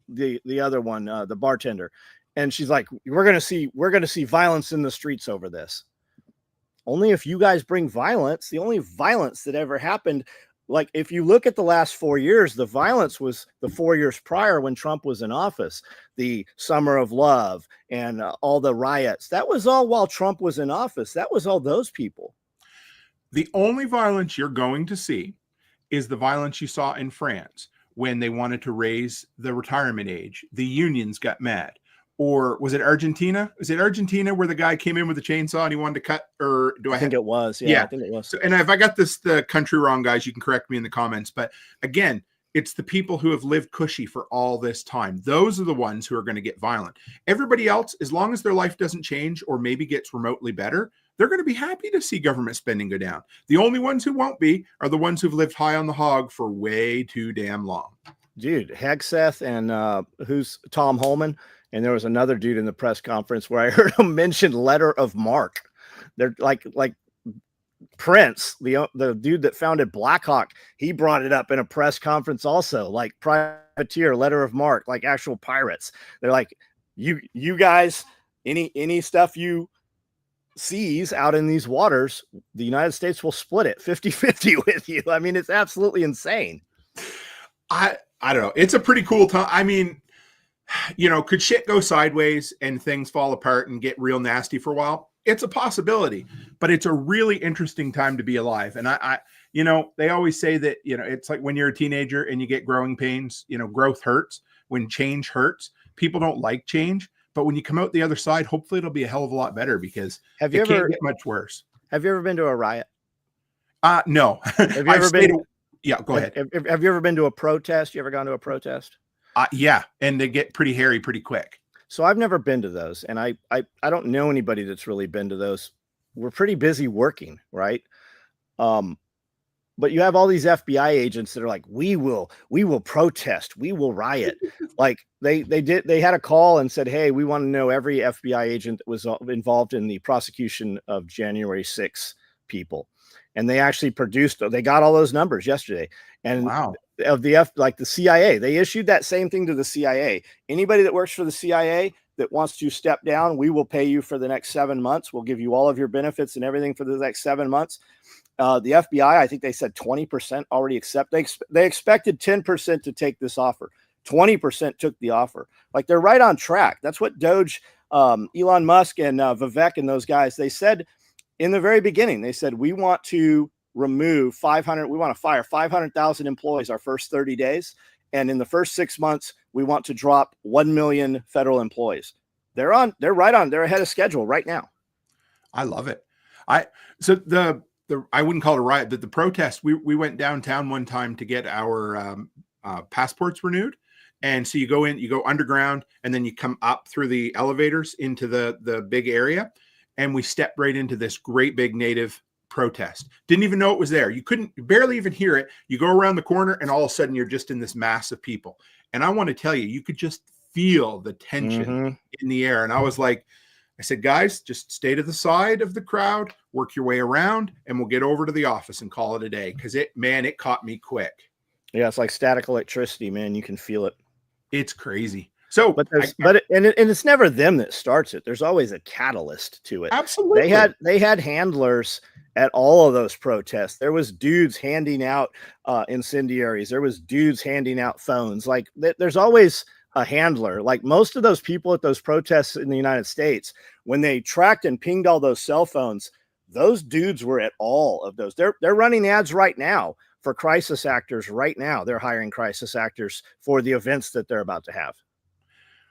the other one, the bartender. And she's like, we're going to see violence in the streets over this. Only if you guys bring violence. The only violence that ever happened, like if you look at the last 4 years, the violence was the 4 years prior when Trump was in office, the Summer of Love and all the riots. That was all while Trump was in office. That was all those people. The only violence you're going to see is the violence you saw in France when they wanted to raise the retirement age. The unions got mad. Or was it Argentina? Was it Argentina where the guy came in with a chainsaw and he wanted to cut? Or I think it was. Yeah, I think it was. So, and if I got the country wrong, guys, you can correct me in the comments. But again, it's the people who have lived cushy for all this time. Those are the ones who are going to get violent. Everybody else, as long as their life doesn't change or maybe gets remotely better, they're going to be happy to see government spending go down. The only ones who won't be are the ones who've lived high on the hog for way too damn long. Dude, Hegseth and who's Tom Holman? And there was another dude in the press conference where I heard him mention letter of marque. They're like Prince, the dude that founded Blackhawk. He brought it up in a press conference also, like privateer, letter of marque, like actual pirates. They're like, you guys, any stuff you seize out in these waters, the United States will split it 50-50 with you. I mean, it's absolutely insane. I don't know. It's a pretty cool time. I mean, you know, could shit go sideways and things fall apart and get real nasty for a while? It's a possibility, but it's a really interesting time to be alive. And I you know, they always say that, you know, it's like when you're a teenager and you get growing pains, you know, growth hurts. When change hurts, people don't like change, but when you come out the other side, hopefully it'll be a hell of a lot better because it can't get much worse. Have you ever been to a riot? No. Have you ever been? Yeah, go ahead. Have you ever been to a protest? You ever gone to a protest? Yeah, and they get pretty hairy pretty quick. So I've never been to those, and I don't know anybody that's really been to those. We're pretty busy working, right? But you have all these FBI agents that are like, we will protest, we will riot. Like they had a call and said, hey, we want to know every FBI agent that was involved in the prosecution of January 6th people. And they actually they got all those numbers yesterday. And wow. Of like the CIA, they issued that same thing to the CIA. Anybody that works for the CIA that wants to step down, we will pay you for the next 7 months. We'll give you all of your benefits and everything for the next 7 months. The FBI, I think they said 20% already accept. They expected 10% to take this offer. 20% took the offer. Like they're right on track. That's what Doge, Elon Musk and Vivek and those guys, they said in the very beginning. They said, we want to remove 500. We want to fire 500,000 employees our first 30 days. And in the first 6 months, we want to drop 1 million federal employees. They're right on. They're ahead of schedule right now. I love it. I wouldn't call it a riot, but the protest, we went downtown one time to get our passports renewed. And so you go underground and then you come up through the elevators into the big area. And we stepped right into this great big native protest. Didn't even know it was there. You barely even hear it. You go around the corner and all of a sudden you're just in this mass of people. And I want to tell you, you could just feel the tension in the air. And I said, guys, just stay to the side of the crowd, work your way around, and we'll get over to the office and call it a day. Because it caught me quick. Yeah, it's like static electricity, man. You can feel it. It's crazy. So, and it's never them that starts it. There's always a catalyst to it. Absolutely. They had handlers at all of those protests. There was dudes handing out incendiaries. There was dudes handing out phones. Like there's always a handler. Like most of those people at those protests in the United States, when they tracked and pinged all those cell phones, those dudes were at all of those. They're running ads right now for crisis actors right now. They're hiring crisis actors for the events that they're about to have.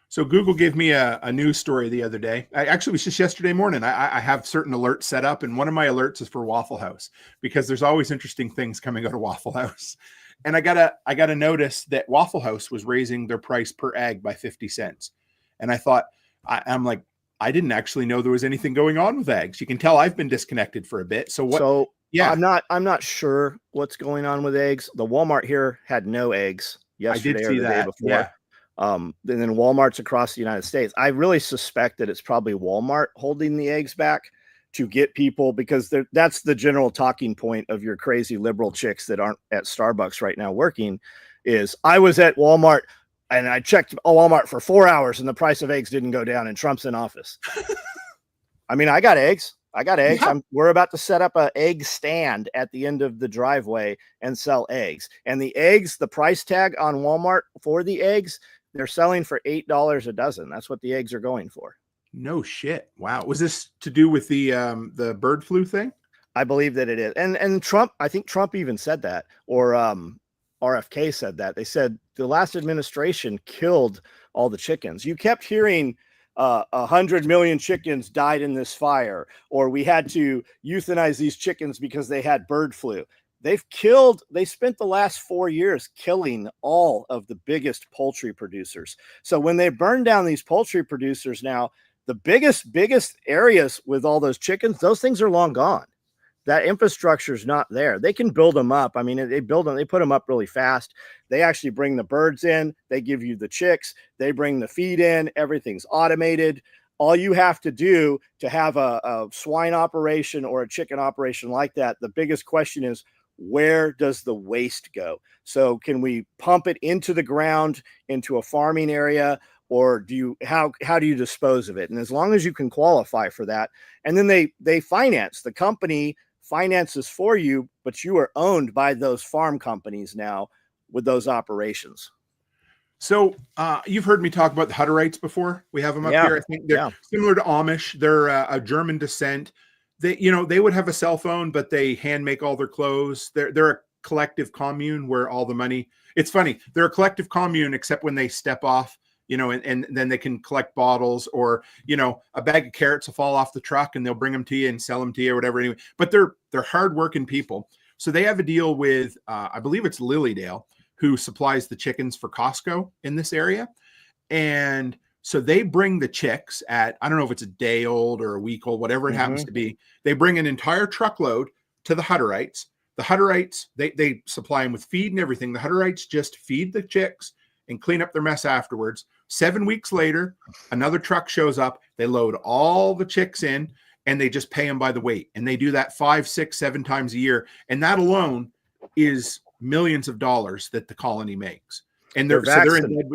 So Google gave me a news story the other day. Actually, it was just yesterday morning. I have certain alerts set up, and one of my alerts is for Waffle House, because there's always interesting things coming out of Waffle House. And I gotta notice that Waffle House was raising their price per egg by 50 cents. And I thought, I'm like, I didn't actually know there was anything going on with eggs. You can tell I've been disconnected for a bit. So what? So yeah, I'm not sure what's going on with eggs. The Walmart here had no eggs yesterday or the day before. Yeah. And then Walmart's across the United States. I really suspect that it's probably Walmart holding the eggs back to get people, because that's the general talking point of your crazy liberal chicks that aren't at Starbucks right now working, is I was at Walmart and I checked Walmart for 4 hours and the price of eggs didn't go down and Trump's in office. I mean, I got eggs. Yeah. We're about to set up an egg stand at the end of the driveway and sell eggs. And the eggs, the price tag on Walmart for the eggs, they're selling for $8 a dozen. That's what the eggs are going for. No shit. Wow. Was this to do with the bird flu thing? I believe that it is. And Trump, I think Trump even said that, or RFK said that. They said the last administration killed all the chickens. You kept hearing 100 million chickens died in this fire, or we had to euthanize these chickens because they had bird flu. They spent the last 4 years killing all of the biggest poultry producers. So when they burn down these poultry producers now, the biggest areas with all those chickens, those things are long gone. That infrastructure is not there. They can build them up. I mean, they build them, they put them up really fast. They actually bring the birds in. They give you the chicks. They bring the feed in. Everything's automated. All you have to do to have a swine operation or a chicken operation like that, the biggest question is, where does the waste go? So can we pump it into the ground, into a farming area, or how do you dispose of it? And as long as you can qualify for that, and then they finance, the company finances for you, but you are owned by those farm companies now with those operations. So you've heard me talk about the Hutterites before. We have them up here. I think they're similar to Amish. They're a German descent. They would have a cell phone, but they hand make all their clothes. They're a collective commune where all the money. It's funny. They're a collective commune, except when they step off, and then they can collect bottles, or, a bag of carrots will fall off the truck and they'll bring them to you and sell them to you or whatever. Anyway, but they're hardworking people. So they have a deal with, I believe it's Lilydale, who supplies the chickens for Costco in this area. And so they bring the chicks at, I don't know if it's a day old or a week old, whatever it happens to be. They bring an entire truckload to the Hutterites. The Hutterites, they supply them with feed and everything. The Hutterites just feed the chicks and clean up their mess afterwards. 7 weeks later, another truck shows up. They load all the chicks in and they just pay them by the weight. And they do that 5, 6, 7 times a year. And that alone is millions of dollars that the colony makes. And they're in,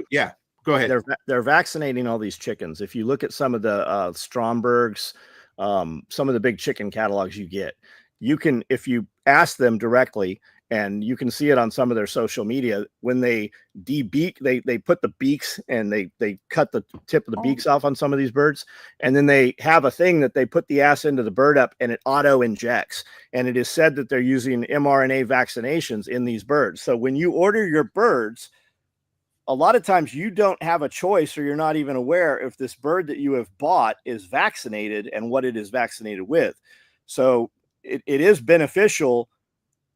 go ahead. They're vaccinating all these chickens. If you look at some of the Strombergs, some of the big chicken catalogs you can, if you ask them directly, and you can see it on some of their social media, when they debeak, they put the beaks and they cut the tip of the beaks off on some of these birds. And then they have a thing that they put the ass into the bird up and it auto injects. And it is said that they're using mRNA vaccinations in these birds. So when you order your birds, a lot of times you don't have a choice, or you're not even aware if this bird that you have bought is vaccinated and what it is vaccinated with. So it is beneficial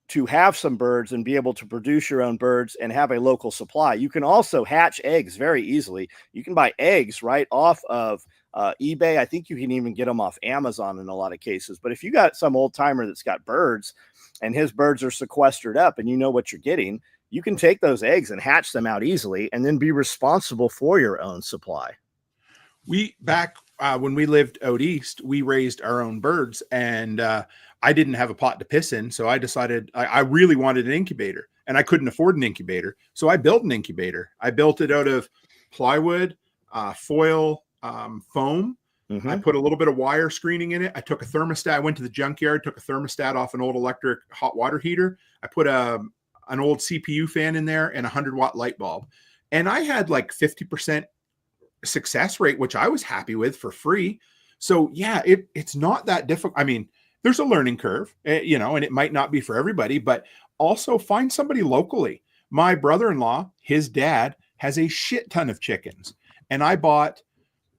to have some birds and be able to produce your own birds and have a local supply. You can also hatch eggs very easily. You can buy eggs right off of eBay. I think you can even get them off Amazon in a lot of cases. But if you got some old timer that's got birds and his birds are sequestered up and you know what you're getting, you can take those eggs and hatch them out easily and then be responsible for your own supply. When we lived out east, we raised our own birds, and I didn't have a pot to piss in. So I decided I really wanted an incubator, and I couldn't afford an incubator. So I built an incubator. I built it out of plywood, foil, foam. Mm-hmm. I put a little bit of wire screening in it. I took a thermostat. I went to the junkyard, took a thermostat off an old electric hot water heater. I put an old CPU fan in there and a 100-watt light bulb. And I had like 50% success rate, which I was happy with for free. So yeah, it's not that difficult. I mean, there's a learning curve, and it might not be for everybody, but also find somebody locally. My brother-in-law, his dad has a shit ton of chickens. And I bought,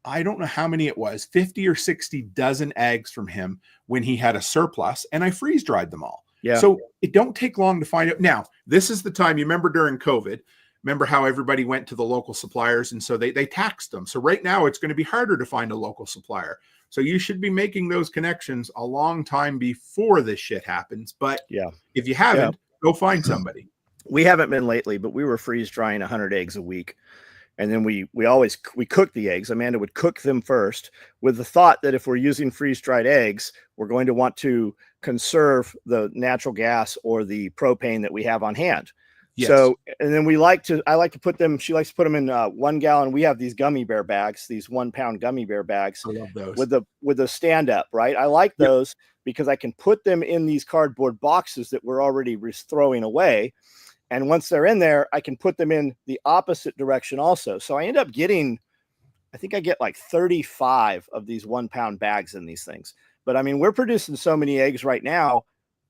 I don't know how many it was, 50 or 60 dozen eggs from him when he had a surplus, and I freeze dried them all. Yeah. So it don't take long to find out. Now, this is the time, you remember during COVID, remember how everybody went to the local suppliers, and so they taxed them. So right now it's going to be harder to find a local supplier. So you should be making those connections a long time before this shit happens. But yeah, if you haven't, go find somebody. We haven't been lately, but we were freeze drying 100 eggs a week. And then we cook the eggs. Amanda would cook them first with the thought that if we're using freeze dried eggs, we're going to want to conserve the natural gas or the propane that we have on hand. Yes. So, and then I like to put them, she likes to put them in 1 gallon. We have these gummy bear bags, these 1 pound gummy bear bags. I love those. With the stand up, right? I like those because I can put them in these cardboard boxes that we're already throwing away. And once they're in there, I can put them in the opposite direction also. So I end up getting, I think I get like 35 of these 1 pound bags in these things. But I mean, we're producing so many eggs right now.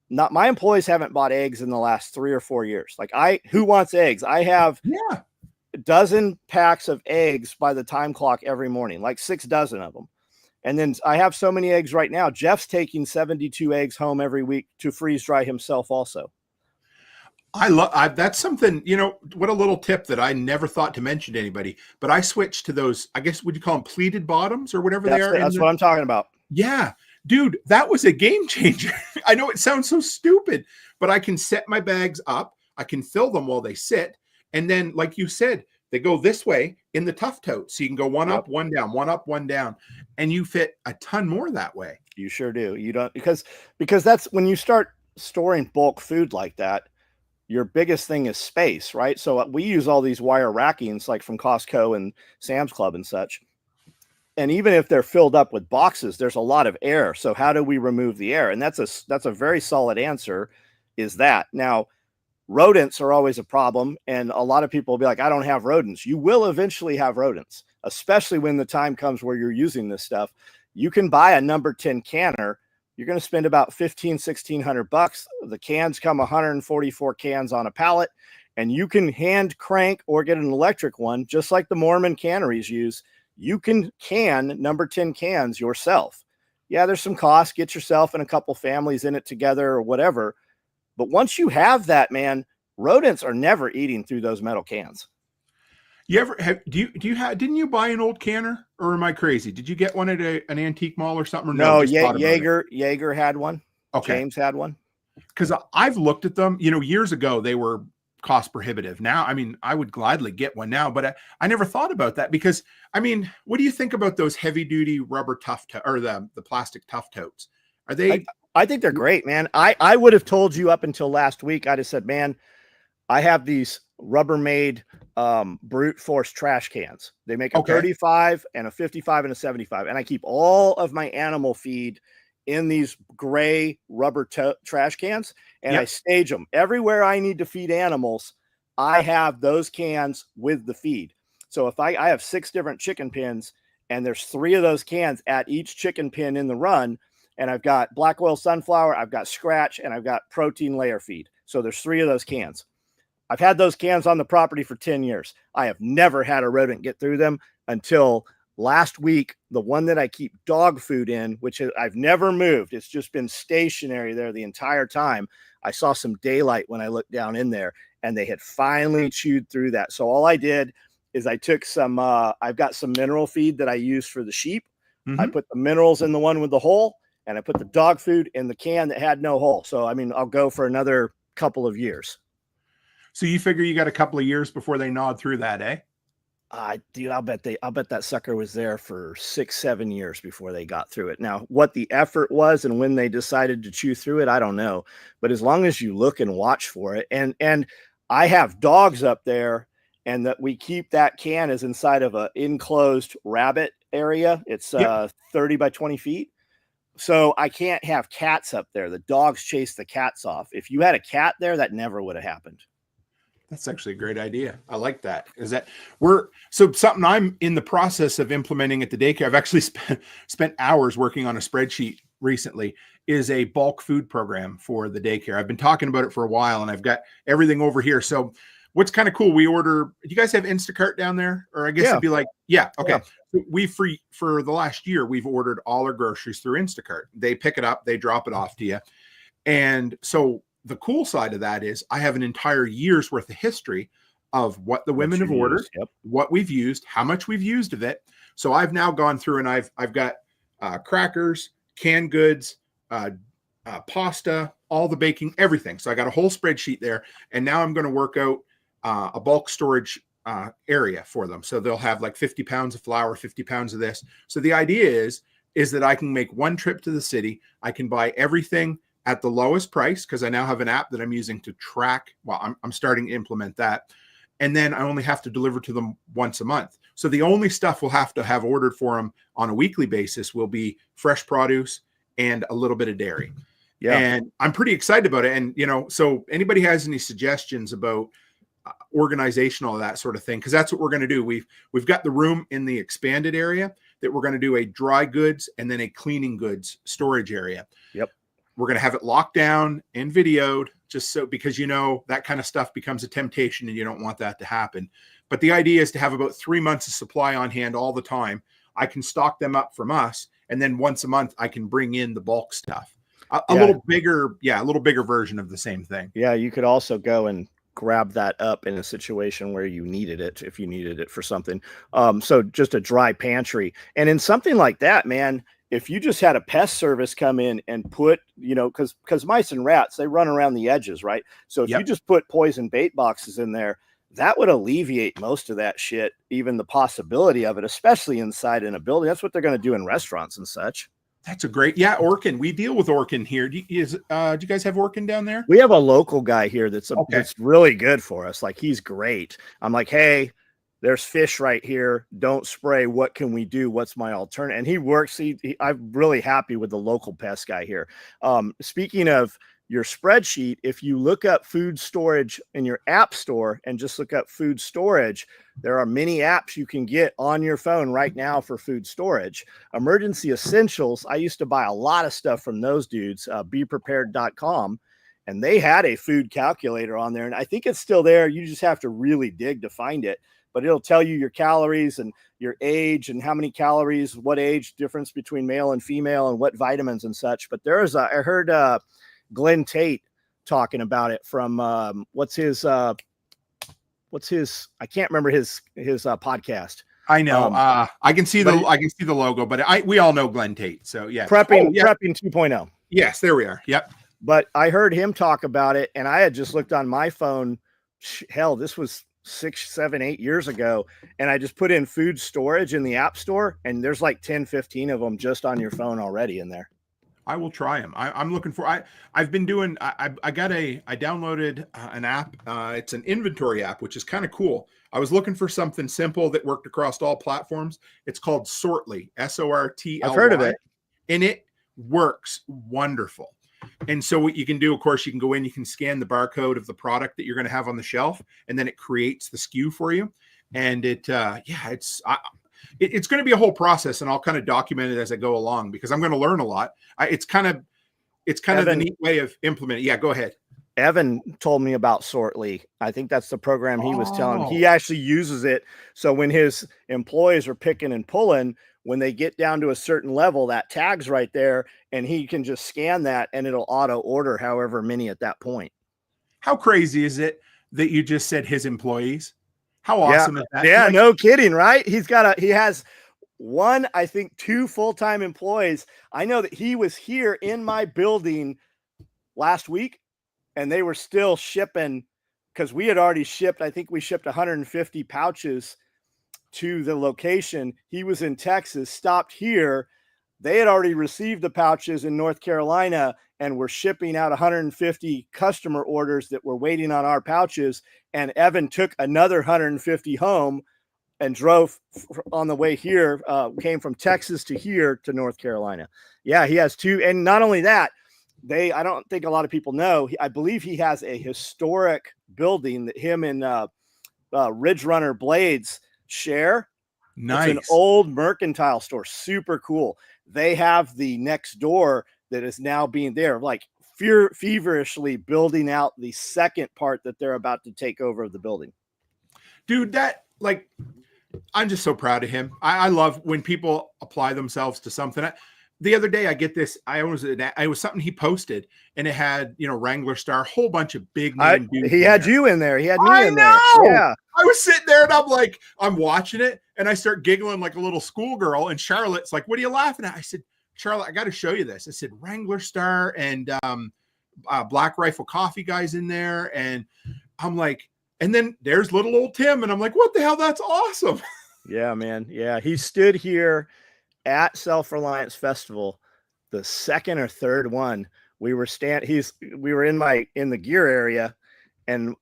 My employees haven't bought eggs in the last 3 or 4 years. Like who wants eggs? I have a dozen packs of eggs by the time clock every morning, like 6 dozen of them. And then I have so many eggs right now. Jeff's taking 72 eggs home every week to freeze dry himself also. That's something, what a little tip that I never thought to mention to anybody, but I switched to those, I guess, would you call them pleated bottoms or whatever they are? That's what I'm talking about. Yeah, dude, that was a game changer. I know it sounds so stupid, but I can set my bags up. I can fill them while they sit. And then, like you said, they go this way in the tough tote. So you can go one up, one down, one up, one down, and you fit a ton more that way. You sure do. You don't, because that's when you start storing bulk food like that, your biggest thing is space, right? So we use all these wire rackings like from Costco and Sam's Club and such. And even if they're filled up with boxes, there's a lot of air. So how do we remove the air? And that's a very solid answer, is that. Now, rodents are always a problem. And a lot of people will be like, I don't have rodents. You will eventually have rodents, especially when the time comes where you're using this stuff. You can buy a number 10 canner. You're going to spend about $1,600. The cans come 144 cans on a pallet, and you can hand crank or get an electric one, just like the Mormon canneries use. You can can number 10 cans yourself. Yeah, there's some cost. Get yourself and a couple families in it together or whatever. But once you have that, man, rodents are never eating through those metal cans. You ever have? Didn't you buy an old canner, or am I crazy? Did you get one at an antique mall or something? Or no, Jaeger had one. Okay, James had one. Because I've looked at them. Years ago they were cost prohibitive. Now, I mean, I would gladly get one now, but I never thought about that because, I mean, what do you think about those heavy duty rubber or the plastic tough totes? Are they? I think they're great, man. I would have told you up until last week. I'd have said, man, I have these Rubbermaid brute force trash cans. They make a 35 and a 55 and a 75, and I keep all of my animal feed in these gray rubber trash cans, and I stage them everywhere I need to feed animals. I have those cans with the feed. So if I have 6 different chicken pens, and there's 3 of those cans at each chicken pen in the run, and I've got black oil sunflower, I've got scratch, and I've got protein layer feed. So there's 3 of those cans. I've had those cans on the property for 10 years. I have never had a rodent get through them until last week. The one that I keep dog food in, which I've never moved. It's just been stationary there the entire time. I saw some daylight when I looked down in there, and they had finally chewed through that. So all I did is I took some, I've got some mineral feed that I use for the sheep. Mm-hmm. I put the minerals in the one with the hole, and I put the dog food in the can that had no hole. So, I mean, I'll go for another couple of years. So you figure you got a couple of years before they gnawed through that, eh? Dude, I'll bet that sucker was there for 6-7 years before they got through it. Now, what the effort was and when they decided to chew through it, I don't know. But as long as you look and watch for it, and I have dogs up there, and that we keep that can is inside of an enclosed rabbit area. It's 30 by 20 feet. So I can't have cats up there. The dogs chase the cats off. If you had a cat there, that never would have happened. That's actually a great idea. I like that. Something I'm in the process of implementing at the daycare. I've actually spent hours working on a spreadsheet recently, is a bulk food program for the daycare. I've been talking about it for a while, and I've got everything over here. So what's kind of cool, we order, do you guys have Instacart down there? Or I guess it'd be like, okay. Yeah. We for the last year, we've ordered all our groceries through Instacart. They pick it up, they drop it off to you. And so the cool side of that is I have an entire year's worth of history of what the women have ordered, what we've used, how much we've used of it. So I've now gone through and I've got crackers, canned goods, pasta, all the baking, everything. So I got a whole spreadsheet there. And now I'm going to work out a bulk storage area for them. So they'll have like 50 pounds of flour, 50 pounds of this. So the idea is that I can make one trip to the city. I can buy everything at the lowest price because I now have an app that I'm using to track. Well, I'm starting to implement that. And then I only have to deliver to them once a month. So the only stuff we'll have to have ordered for them on a weekly basis will be fresh produce and a little bit of dairy. Yeah. And I'm pretty excited about it. And, so anybody has any suggestions about organization, all that sort of thing, because that's what we're going to do. We've got the room in the expanded area that we're going to do a dry goods and then a cleaning goods storage area. Yep. We're going to have it locked down and videoed just so, because that kind of stuff becomes a temptation and you don't want that to happen. But the idea is to have about 3 months of supply on hand all the time. I can stock them up from us, and then once a month I can bring in the bulk stuff. A little bigger version of the same thing. Yeah, you could also go and grab that up in a situation where you needed it, if you needed it for something. So just a dry pantry. And in something like that, man, if you just had a pest service come in and put, because mice and rats, they run around the edges, right? So if you just put poison bait boxes in there, that would alleviate most of that shit, even the possibility of it, especially inside in a building. That's what they're going to do in restaurants and such. That's a great, Orkin. We deal with Orkin here. Do you guys have Orkin down there? We have a local guy here that's really good for us. Like, he's great. I'm like, hey, there's fish right here. Don't spray. What can we do? What's my alternative? And he works. I'm really happy with the local pest guy here. Speaking of your spreadsheet, if you look up food storage in your app store and just look up food storage, there are many apps you can get on your phone right now for food storage. Emergency Essentials, I used to buy a lot of stuff from those dudes, beprepared.com, and they had a food calculator on there, and I think it's still there. You just have to really dig to find it, but it'll tell you your calories and your age and how many calories, what age difference between male and female, and what vitamins and such. But I heard Glenn Tate talking about it from what's his I can't remember his podcast. I know. I can see the logo, but we all know Glenn Tate. So yeah. Prepping 2.0. Yes, there we are. Yep. But I heard him talk about it, and I had just looked on my phone. Hell, this was 6, 7, 8 years ago. And I just put in food storage in the app store, and there's like 10, 15 of them just on your phone already in there. I will try them. I'm looking for, I've been doing, I downloaded an app. It's an inventory app, which is kind of cool. I was looking for something simple that worked across all platforms. It's called Sortly, Sortly. I've heard of it. And it works wonderful. And so what you can do, of course, you can go in, you can scan the barcode of the product that you're going to have on the shelf, and then it creates the SKU for you. And it's going to be a whole process, and I'll kind of document it as I go along because I'm going to learn a lot. It's kind of Evan, the neat way of implementing. Yeah, go ahead. Evan told me about Sortly. I think that's the program he was telling. He actually uses it. So when his employees are picking and pulling, when they get down to a certain level, that tag's right there, and he can just scan that and it'll auto order however many at that point. How crazy is it that you just said his employees? How awesome is that? Yeah, no kidding, right? He has one, I think 2 full-time employees. I know that he was here in my building last week, and they were still shipping because we had already shipped. I think we shipped 150 pouches to the location. He was in Texas, stopped here. They had already received the pouches in North Carolina and were shipping out 150 customer orders that were waiting on our pouches. And Evan took another 150 home and drove on the way here, came from Texas to here to North Carolina. Yeah, he has 2. And not only that, I don't think a lot of people know, I believe he has a historic building that him and Ridge Runner Blades share. Nice. It's an old mercantile store. Super cool. They have the next door that is now being there, like feverishly building out the second part that they're about to take over the building. Dude, that, like, I'm just so proud of him. I love when people apply themselves to something. The other day, I get this. It was something he posted, and it had, you know, Wrangler Star, whole bunch of big name dudes. He had you in there. He had me I in know. there. Yeah. I was sitting there, and I'm like, I'm watching it, and I start giggling like a little schoolgirl. And Charlotte's like, "What are you laughing at?" I said, "Charlotte, I got to show you this." I said, "Wrangler Star and Black Rifle Coffee guys in there," and I'm like. And then there's little old Tim, and I'm like, what the hell? That's awesome. Yeah, man. Yeah. He stood here at Self-Reliance Festival, the second or third one. We were in the gear area, and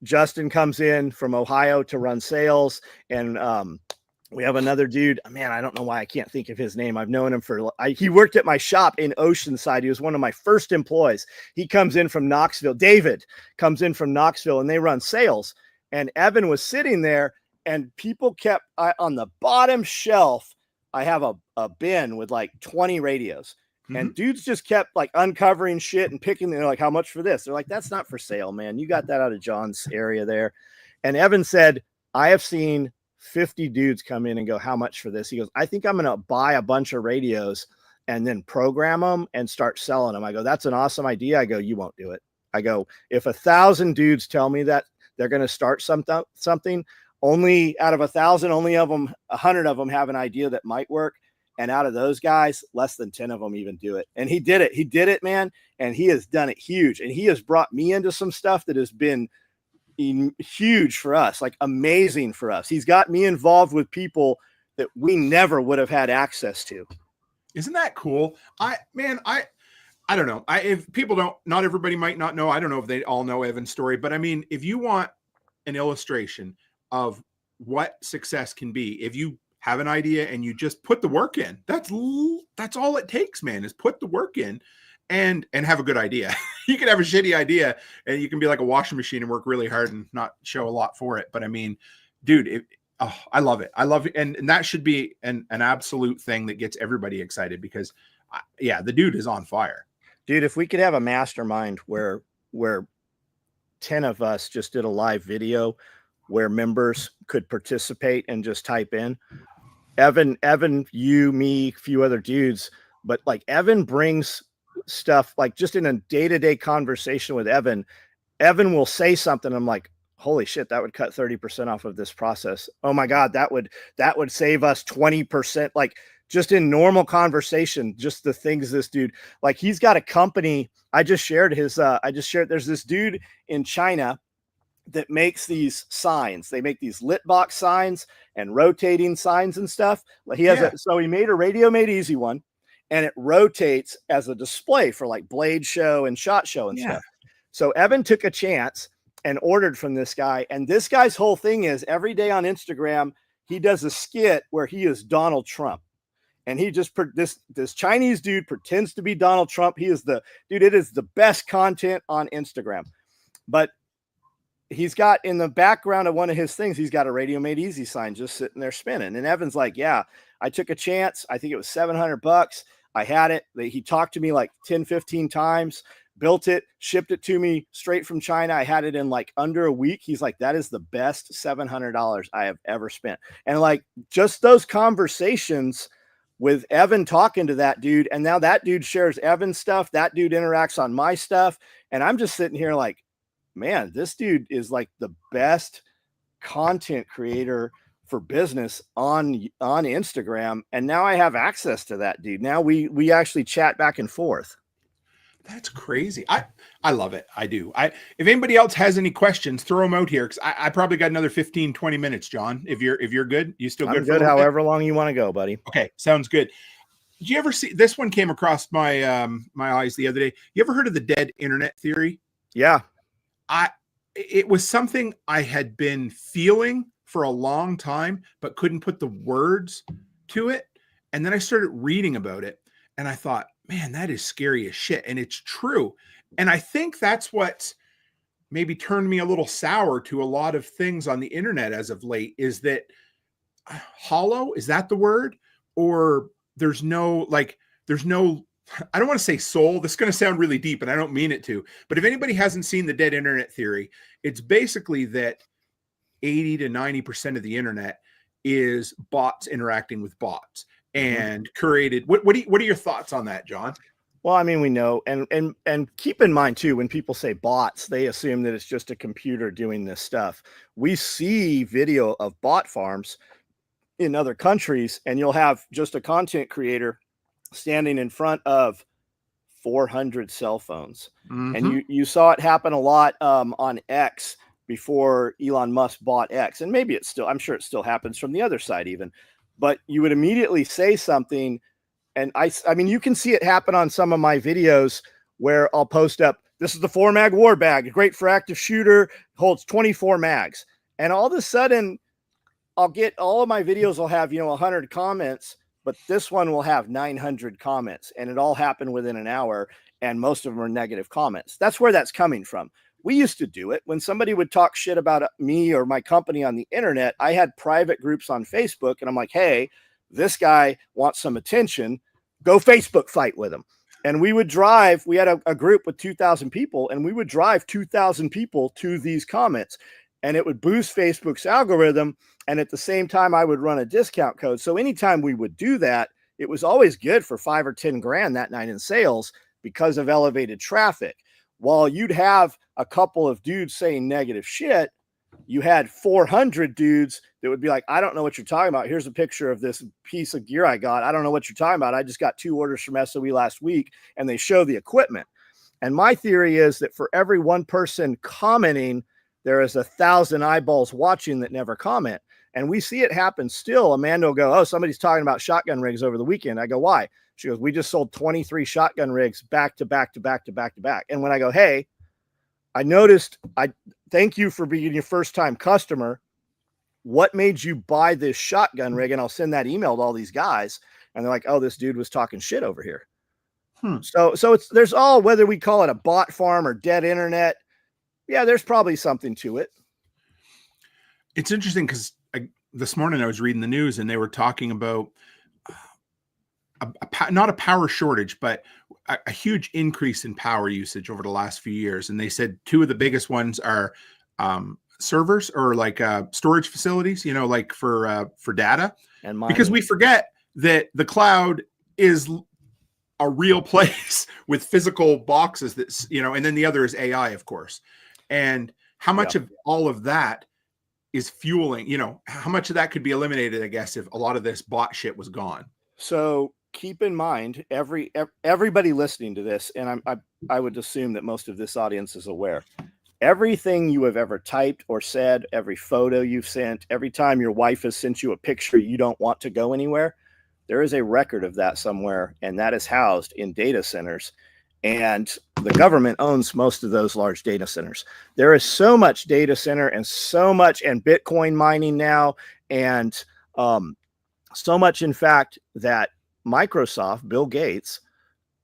Justin comes in from Ohio to run sales. And we have another dude, man, I don't know why I can't think of his name. I've known him he worked at my shop in Oceanside. He was one of my first employees. He comes in from Knoxville. David comes in from Knoxville, and they run sales. And Evan was sitting there, and people kept on the bottom shelf. I have a bin with like 20 radios, and dudes just kept like uncovering shit and picking. They're like, how much for this? They're like, that's not for sale, man. You got that out of John's area there. And Evan said, I have seen 50 dudes come in and go, how much for this? He goes, I think I'm going to buy a bunch of radios and then program them and start selling them. I go, that's an awesome idea. I go, you won't do it. I go, if 1,000 dudes tell me that they're going to start something, only out of 1,000, only 100 of them have an idea that might work. And out of those guys, less than 10 of them even do it. And he did it. He did it, man. And he has done it huge. And he has brought me into some stuff that has been huge for us, like amazing for us. He's got me involved with people that we never would have had access to. Isn't that cool? I don't know. If people not everybody might not know. I don't know if they all know Evan's story, but I mean, if you want an illustration of what success can be, if you have an idea and you just put the work in, that's all it takes, man, is put the work in and have a good idea. You can have a shitty idea and you can be like a washing machine and work really hard and not show a lot for it. But I mean, dude, I love it. I love it. And that should be an absolute thing that gets everybody excited because the dude is on fire. Dude, if we could have a mastermind where 10 of us just did a live video where members could participate and just type in Evan, you, me, a few other dudes, but like Evan brings stuff like just in a day-to-day conversation with Evan will say something. I'm like, holy shit, that would cut 30% off of this process. Oh my God, that would save us 20%. Like just in normal conversation, just the things this dude, like he's got a company. There's this dude in China that makes these signs. They make these lit box signs and rotating signs and stuff. So he made a Radio Made Easy one, and it rotates as a display for like Blade Show and SHOT Show and stuff. So Evan took a chance and ordered from this guy. And this guy's whole thing is every day on Instagram, he does a skit where he is Donald Trump. And he just, this Chinese dude pretends to be Donald Trump. It is the best content on Instagram. But he's got in the background of one of his things, he's got a Radio Made Easy sign just sitting there spinning. And Evan's like, yeah, I took a chance. I think it was $700. I had it. He talked to me like 10, 15 times, built it, shipped it to me straight from China. I had it in like under a week. He's like, that is the best $700 I have ever spent. And like just those conversations with Evan talking to that dude. And now that dude shares Evan's stuff. That dude interacts on my stuff. And I'm just sitting here like, man, this dude is like the best content creator for business on Instagram. And now I have access to that dude. Now we actually chat back and forth. That's crazy. I love it. I do. If anybody else has any questions, throw them out here. Cause I probably got another 15, 20 minutes, John. If you're good, you still good? I'm good. However long you want to go, buddy. Okay. Sounds good. Did you ever see, this one came across my eyes the other day. You ever heard of the dead internet theory? Yeah. It was something I had been feeling for a long time, but couldn't put the words to it. And then I started reading about it and I thought, man, that is scary as shit. And it's true. And I think that's what maybe turned me a little sour to a lot of things on the internet as of late, is that hollow, is that the word? Or there's no I don't want to say soul. This is going to sound really deep, and I don't mean it to. But if anybody hasn't seen the dead internet theory, it's basically that 80 to 90% of the internet is bots interacting with bots and curated. What are your thoughts on that, John? Well, I mean, we know, and keep in mind too, when people say bots, they assume that it's just a computer doing this stuff. We see video of bot farms in other countries, and you'll have just a content creator standing in front of 400 cell phones. And you saw it happen a lot on X before Elon Musk bought X. And maybe it's still, I'm sure it still happens from the other side even, but you would immediately say something. And I mean, you can see it happen on some of my videos where I'll post up, this is the 4-mag war bag, great for active shooter, holds 24 mags. And all of a sudden I'll get all of my videos will have, 100 comments, but this one will have 900 comments, and it all happened within an hour. And most of them are negative comments. That's where that's coming from. We used to do it when somebody would talk shit about me or my company on the internet. I had private groups on Facebook, and I'm like, hey, this guy wants some attention. Go Facebook fight with him. And we would drive, we had a group with 2,000 people, and we would drive 2,000 people to these comments, and it would boost Facebook's algorithm. And at the same time, I would run a discount code. So anytime we would do that, it was always good for 5 or 10 grand that night in sales because of elevated traffic. While you'd have a couple of dudes saying negative shit, you had 400 dudes that would be like, I don't know what you're talking about. Here's a picture of this piece of gear I got. I don't know what you're talking about. I just got 2 orders from SOE last week, and they show the equipment. And my theory is that for every one person commenting, there is 1,000 eyeballs watching that never comment. And we see it happen still. Amanda will go, oh, somebody's talking about shotgun rigs over the weekend. I go, why? She goes, we just sold 23 shotgun rigs back to back to back to back to back. And when I go, hey, I noticed, I thank you for being your first time customer. What made you buy this shotgun rig? And I'll send that email to all these guys. And they're like, oh, this dude was talking shit over here. So there's all, whether we call it a bot farm or dead internet. Yeah, there's probably something to it. It's interesting because this morning I was reading the news and they were talking about not a power shortage, but a huge increase in power usage over the last few years. And they said 2 of the biggest ones are servers or like storage facilities, like for data. And because we forget that the cloud is a real place with physical boxes that, and then the other is AI, of course. And how much of all of that is fueling, how much of that could be eliminated, I guess, if a lot of this bot shit was gone. So keep in mind, everybody listening to this, and I would assume that most of this audience is aware, everything you have ever typed or said, every photo you've sent, every time your wife has sent you a picture you don't want to go anywhere, there is a record of that somewhere, and that is housed in data centers. And the government owns most of those large data centers. There is so much data center and so much, and Bitcoin mining now, and so much, in fact, that Microsoft, Bill Gates,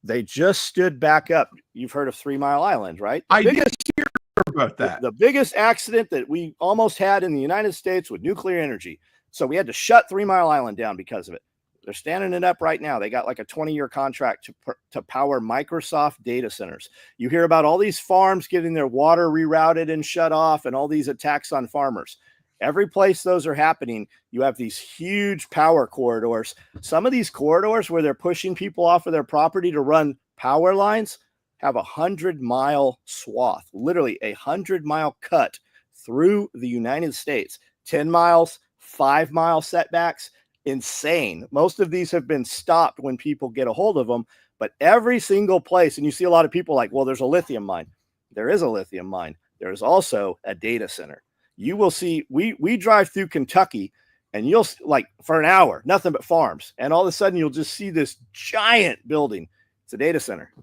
they just stood back up. You've heard of 3 Mile Island, right? I did hear about that. The biggest accident that we almost had in the United States with nuclear energy. So we had to shut 3 Mile Island down because of it. They're standing it up right now. They got like a 20-year contract to power Microsoft data centers. You hear about all these farms getting their water rerouted and shut off and all these attacks on farmers. Every place those are happening, you have these huge power corridors. Some of these corridors where they're pushing people off of their property to run power lines have 100-mile swath, literally 100-mile cut through the United States. 10 miles, 5-mile setbacks. Insane. Most of these have been stopped when people get a hold of them, but every single place, and you see a lot of people like, well, there's a lithium mine. There is a lithium mine. There is also a data center. You will see, we drive through Kentucky and you'll like for an hour, nothing but farms. And all of a sudden you'll just see this giant building. It's a data center.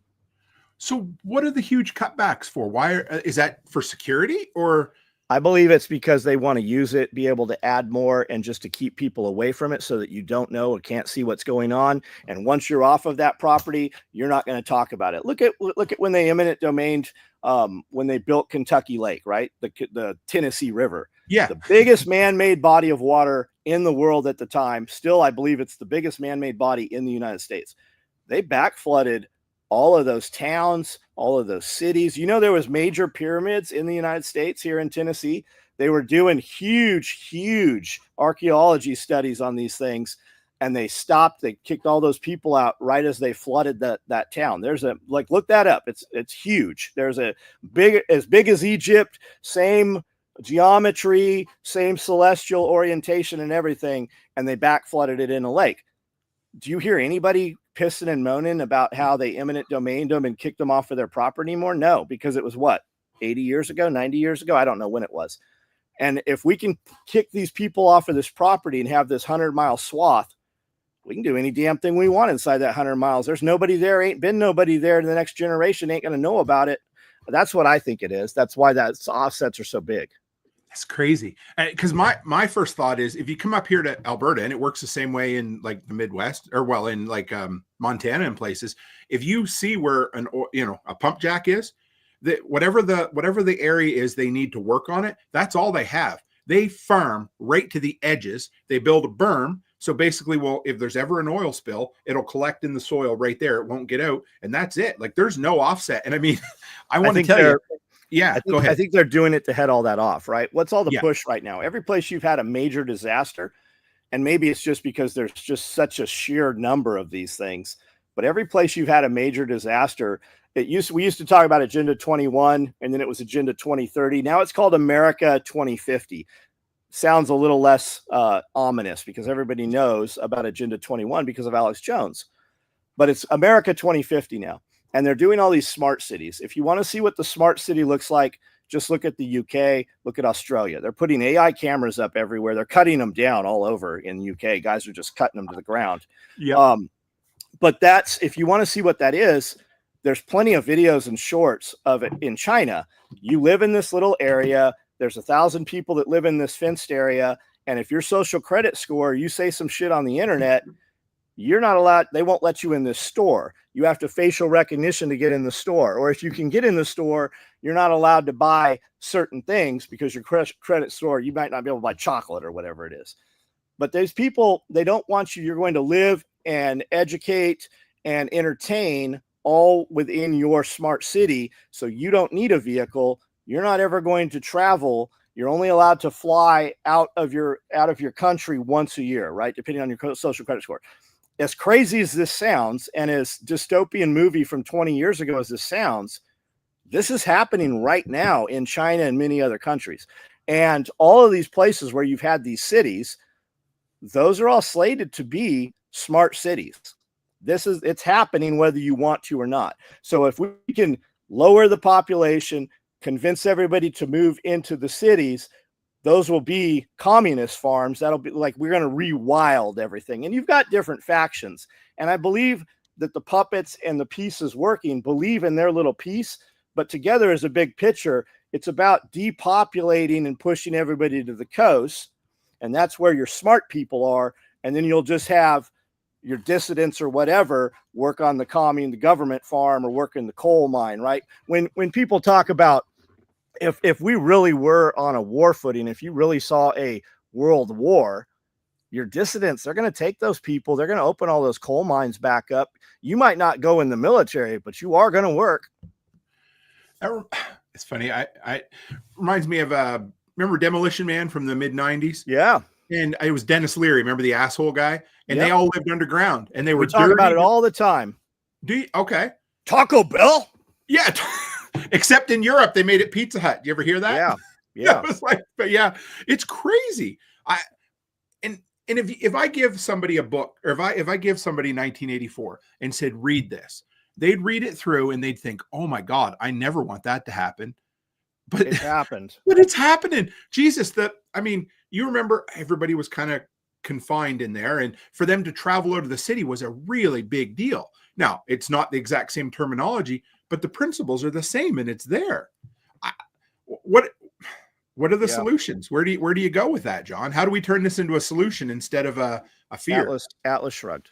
So what are the huge cutbacks for? Why is that for security or? I believe it's because they want to use it, be able to add more, and just to keep people away from it so that you don't know or can't see what's going on. And once you're off of that property, you're not going to talk about it. Look at when they eminent domained, when they built Kentucky Lake, right? The Tennessee River. Yeah. The biggest man-made body of water in the world at the time. Still, I believe it's the biggest man-made body in the United States. They back flooded all of those towns, all of those cities. You know, there was major pyramids in the United States here in Tennessee. They were doing huge archaeology studies on these things, and they stopped. They kicked all those people out right as they flooded that town. There's a, like, look that up. It's huge. There's a big as Egypt, same geometry, same celestial orientation and everything, and they back flooded it in a lake. Do you hear anybody pissing and moaning about how they eminent domained them and kicked them off of their property anymore? No, because it was what, 80 years ago, 90 years ago? I don't know when it was. And if we can kick these people off of this property and have this 100-mile swath, we can do any damn thing we want inside that 100 miles. There's nobody there, ain't been nobody there. The next generation ain't going to know about it. That's what I think it is. That's why that offsets are so big. That's crazy. Because my first thought is, if you come up here to Alberta, and it works the same way in like the Midwest, or well, in like Montana and places, if you see where a pump jack is, that whatever the area is they need to work on it, that's all they have. They farm right to the edges. They build a berm. So basically, well, if there's ever an oil spill, it'll collect in the soil right there. It won't get out. And that's it. Like, there's no offset. And I mean, I want to tell you. Yeah, go ahead. I think they're doing it to head all that off, right? What's all the push right now? Every place you've had a major disaster, and maybe it's just because there's just such a sheer number of these things, but every place you've had a major disaster, we used to talk about Agenda 21, and then it was Agenda 2030. Now it's called America 2050. Sounds a little less ominous because everybody knows about Agenda 21 because of Alex Jones, but it's America 2050 now. And they're doing all these smart cities. If you want to see what the smart city looks like, just look at the UK, look at Australia. They're putting AI cameras up everywhere. They're cutting them down all over in the UK. Guys are just cutting them to the ground. Yeah. But if you want to see what that is, there's plenty of videos and shorts of it in China. You live in this little area. There's 1,000 people that live in this fenced area. And if your social credit score, you say some shit on the internet, you're not allowed. They won't let you in this store. You have to facial recognition to get in the store. Or if you can get in the store, you're not allowed to buy certain things because your credit score, you might not be able to buy chocolate or whatever it is. But those people, they don't want you. You're going to live and educate and entertain all within your smart city. So you don't need a vehicle. You're not ever going to travel. You're only allowed to fly out of your country once a year, right? Depending on your social credit score. As crazy as this sounds, and as dystopian movie from 20 years ago as this sounds, this is happening right now in China and many other countries. And all of these places where you've had these cities, those are all slated to be smart cities. It's happening whether you want to or not. So if we can lower the population, convince everybody to move into the cities, those will be communist farms. That'll be like, we're going to rewild everything. And you've got different factions. And I believe that the puppets and the pieces working believe in their little piece, but together as a big picture, it's about depopulating and pushing everybody to the coast. And that's where your smart people are. And then you'll just have your dissidents or whatever work on the government farm or work in the coal mine, right? When people talk about, if we really were on a war footing, if you really saw a world war, your dissidents, they're going to take those people. They're going to open all those coal mines back up. You might not go in the military, but you are going to work. It's funny. I reminds me of remember Demolition Man from the mid 90s? Yeah. And it was Dennis Leary. Remember the asshole guy? And They all lived underground, and they were talking about it all the time. Do you? Okay. Taco Bell? Yeah. Except in Europe, they made it Pizza Hut. You ever hear that? Yeah. It was like, but yeah, it's crazy. And if I give somebody a book, or if I give somebody 1984 and said, read this, they'd read it through and they'd think, oh my God, I never want that to happen. But it happened. But it's happening. Jesus, you remember everybody was kind of confined in there, and for them to travel out of the city was a really big deal. Now, it's not the exact same terminology, but the principles are the same, and it's there. What are the solutions? Where do you go with that, John? How do we turn this into a solution instead of a fear? Atlas shrugged.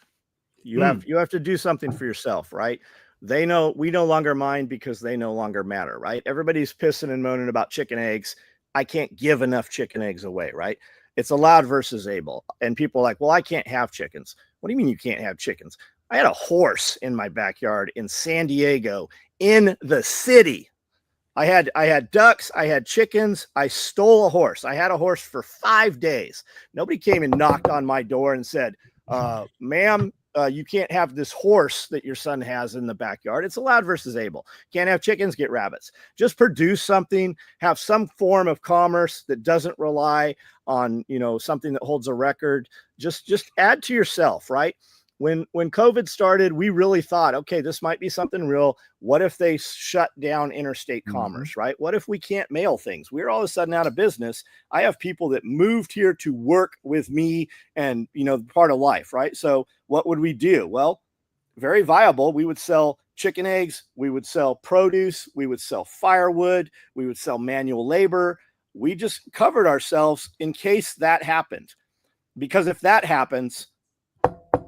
You have to do something for yourself, right? We no longer mind because they no longer matter, right? Everybody's pissing and moaning about chicken eggs. I can't give enough chicken eggs away, right? It's allowed versus able. And people are like, well, I can't have chickens. What do you mean you can't have chickens? I had a horse in my backyard in San Diego, in the city. I had ducks, I had chickens, I stole a horse. I had a horse for 5 days. Nobody came and knocked on my door and said, ma'am, you can't have this horse that your son has in the backyard. It's allowed versus able. Can't have chickens, get rabbits. Just produce something, have some form of commerce that doesn't rely on, something that holds a record. Just add to yourself, right? When COVID started, we really thought, okay, this might be something real. What if they shut down interstate commerce, right? What if we can't mail things? We're all of a sudden out of business. I have people that moved here to work with me and, part of life, right? So what would we do? Well, very viable. We would sell chicken eggs. We would sell produce. We would sell firewood. We would sell manual labor. We just covered ourselves in case that happened. Because if that happens,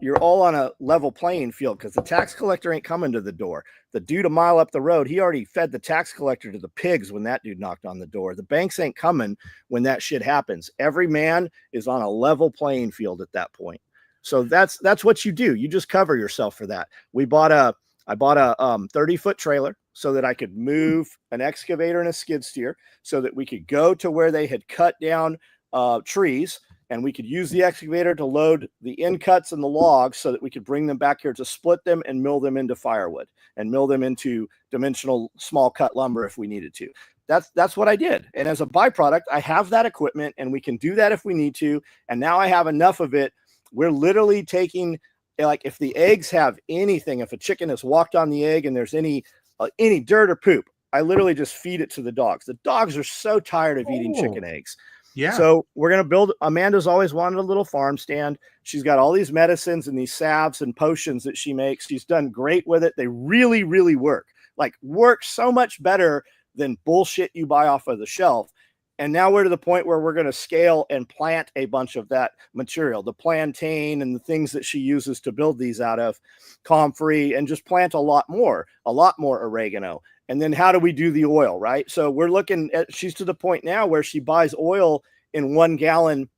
you're all on a level playing field, because the tax collector ain't coming to the door. The dude a mile up the road, he already fed the tax collector to the pigs when that dude knocked on the door. The banks ain't coming when that shit happens. Every man is on a level playing field at that point. So that's what you do. You just cover yourself for that. I bought a 30-foot trailer so that I could move an excavator and a skid steer so that we could go to where they had cut down trees. And we could use the excavator to load the end cuts and the logs so that we could bring them back here to split them and mill them into firewood and mill them into dimensional small cut lumber if we needed to. That's what I did. And as a byproduct, I have that equipment and we can do that if we need to. And now I have enough of it. We're literally taking, like, if the eggs have anything, if a chicken has walked on the egg and there's any dirt or poop, I literally just feed it to the dogs. The dogs are so tired of eating chicken eggs. Yeah. So we're going to build, Amanda's always wanted a little farm stand. She's got all these medicines and these salves and potions that she makes. She's done great with it. They really, really work so much better than bullshit you buy off of the shelf. And now we're to the point where we're going to scale and plant a bunch of that material, the plantain and the things that she uses to build these out of, comfrey, and just plant a lot more oregano. And then how do we do the oil, right? So we're looking at, she's to the point now where she buys oil in 1 gallon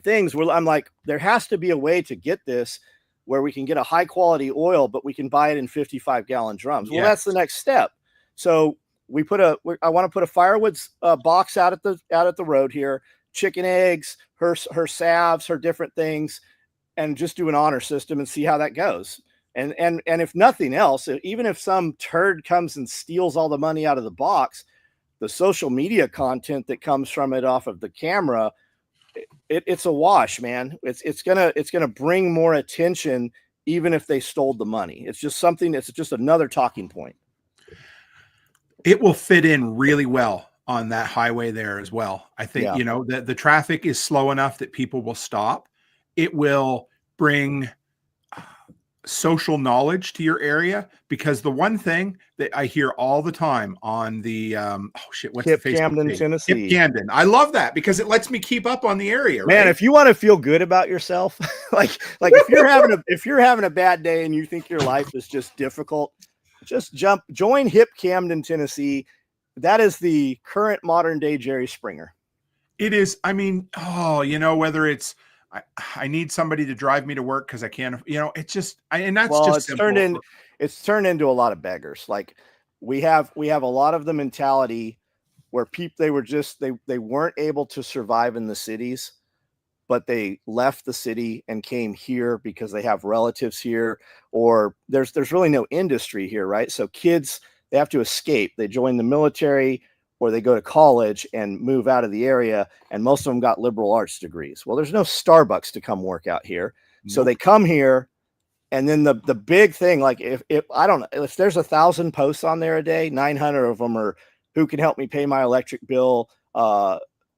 things where I'm like, there has to be a way to get this where we can get a high quality oil, but we can buy it in 55-gallon drums. Well, that's the next step. So I want to put a firewood box out at the road here, chicken eggs, her salves, her different things, and just do an honor system and see how that goes. And if nothing else, even if some turd comes and steals all the money out of the box, the social media content that comes from it off of the camera, it's a wash, man. It's gonna bring more attention, even if they stole the money. It's just something. It's just another talking point. It will fit in really well on that highway there as well. I think, the traffic is slow enough that people will stop. It will bring social knowledge to your area, because the one thing that I hear all the time on the what's Hip the Facebook Camden, page? Tennessee. Hip Camden. I love that because it lets me keep up on the area. Man, right? if you want to feel good about yourself, like if you're having a bad day and you think your life is just difficult, just join Hip Camden, Tennessee. That is the current modern day Jerry Springer. It is. I mean, whether it's I need somebody to drive me to work because I can't, it's just, it's turned into a lot of beggars. Like we have a lot of the mentality where people, they weren't able to survive in the cities, but they left the city and came here because they have relatives here, or there's really no industry here. Right. So kids, they have to escape. They join the military, or they go to college and move out of the area. And most of them got liberal arts degrees. Well, there's no Starbucks to come work out here. Nope. So they come here. And then the big thing, like if I don't know, if there's 1,000 posts on there a day, 900 of them are, who can help me pay my electric bill?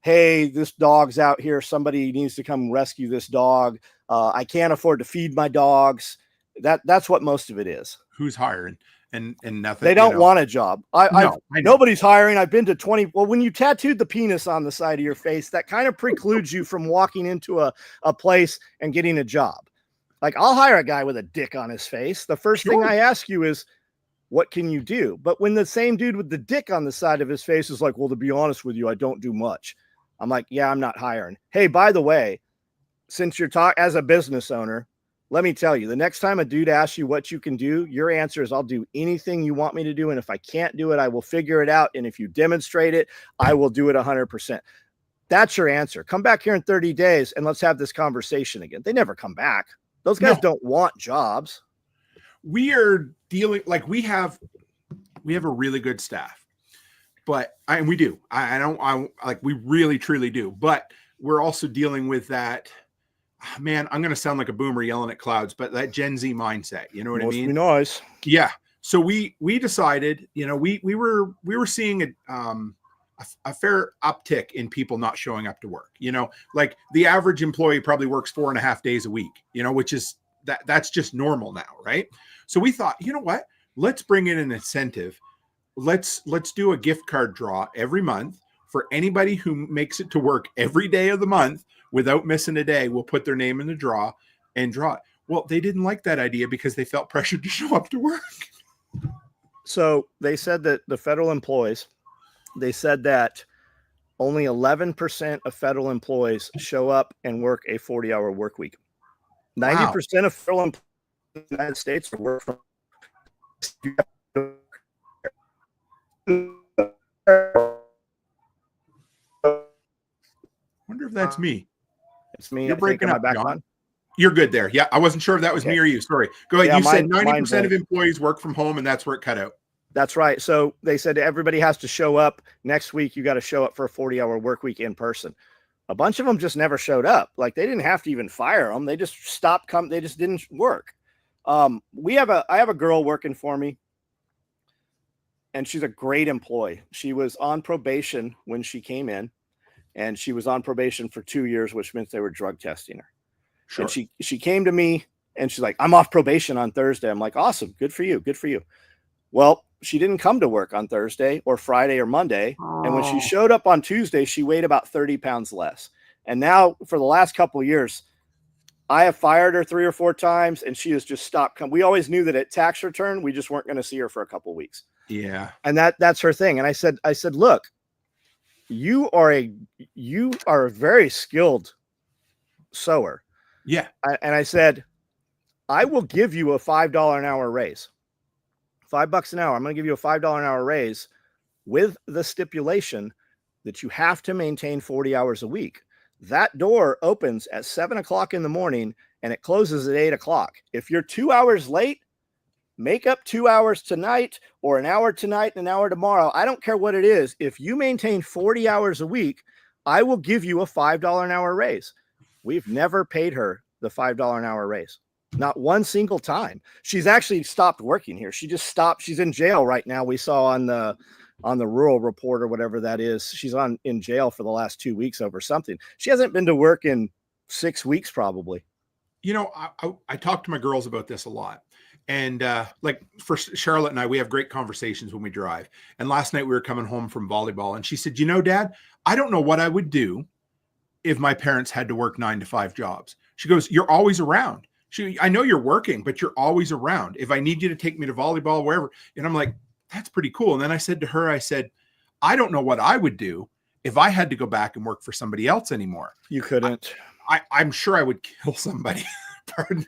Hey, this dog's out here. Somebody needs to come rescue this dog. I can't afford to feed my dogs. That's what most of it is. Who's hiring? And nothing. They don't want a job. Nobody's hiring. I've been to 20. Well, when you tattooed the penis on the side of your face, that kind of precludes you from walking into a place and getting a job. Like, I'll hire a guy with a dick on his face. The first thing I ask you is, what can you do? But when the same dude with the dick on the side of his face is like, well, to be honest with you, I don't do much. I'm like, yeah, I'm not hiring. Hey, by the way, since you're as a business owner, let me tell you, the next time a dude asks you what you can do, your answer is, I'll do anything you want me to do. And if I can't do it, I will figure it out. And if you demonstrate it, I will do it 100%. That's your answer. Come back here in 30 days and let's have this conversation again. They never come back. Those guys don't want jobs. We are dealing, like, we have a really good staff, but we do. We really, truly do. But we're also dealing with that, man, I'm going to sound like a boomer yelling at clouds, but that Gen Z mindset, you know what I mean? Nice. Yeah. So we decided, you know, we were seeing a fair uptick in people not showing up to work. You know, like the average employee probably works 4.5 days a week, you know, which is that's just normal now. Right. So we thought, you know what, let's bring in an incentive. Let's do a gift card draw every month for anybody who makes it to work every day of the month without missing a day. We'll put their name in the draw and draw it. Well, they didn't like that idea because they felt pressured to show up to work. So they said that the federal employees, they said that only 11% of federal employees show up and work a 40-hour work week. 90% of federal employees in the United States are work from. Wonder if that's me. It's me. You're breaking up, back John. on. You're good there. Yeah, I wasn't sure if that was me or you. Sorry. Go ahead. Yeah, You said mine 90% of employees work from home, and that's where it cut out. That's right. So they said everybody has to show up next week. You got to show up for a 40-hour work week in person. A bunch of them just never showed up. Like, they didn't have to even fire them. They just stopped coming. They just didn't work. I have a girl working for me, and she's a great employee. She was on probation when she came in, and she was on probation for 2 years, which means they were drug testing her. Sure. And she came to me and she's like, I'm off probation on Thursday. I'm like, awesome. Good for you. Good for you. Well, she didn't come to work on Thursday or Friday or Monday. And when she showed up on Tuesday, she weighed about 30 pounds less. And now for the last couple of years, I have fired her 3 or 4 times and she has just stopped coming. We always knew that at tax return, we just weren't going to see her for a couple of weeks. Yeah. And that's her thing. And I said, look, you are a very skilled sewer. Yeah. And I said, I will give you a $5 an hour raise. $5 an hour. I'm going to give you a $5 an hour raise with the stipulation that you have to maintain 40 hours a week. That door opens at 7:00 in the morning and it closes at 8:00. If you're 2 hours late, make up 2 hours tonight or an hour tonight and an hour tomorrow. I don't care what it is. If you maintain 40 hours a week, I will give you a $5 an hour raise. We've never paid her the $5 an hour raise. Not one single time. She's actually stopped working here. She just stopped. She's in jail right now. We saw on the Rural Report or whatever that is. She's in jail for the last 2 weeks over something. She hasn't been to work in 6 weeks probably. You know, I talk to my girls about this a lot. And like for Charlotte and I, we have great conversations when we drive. And last night we were coming home from volleyball and she said, you know, Dad, I don't know what I would do if my parents had to work 9 to 5 jobs. She goes, you're always around. I know you're working, but you're always around. If I need you to take me to volleyball, wherever. And I'm like, that's pretty cool. And then I said to her, I don't know what I would do if I had to go back and work for somebody else anymore. You couldn't. I'm sure I would kill somebody.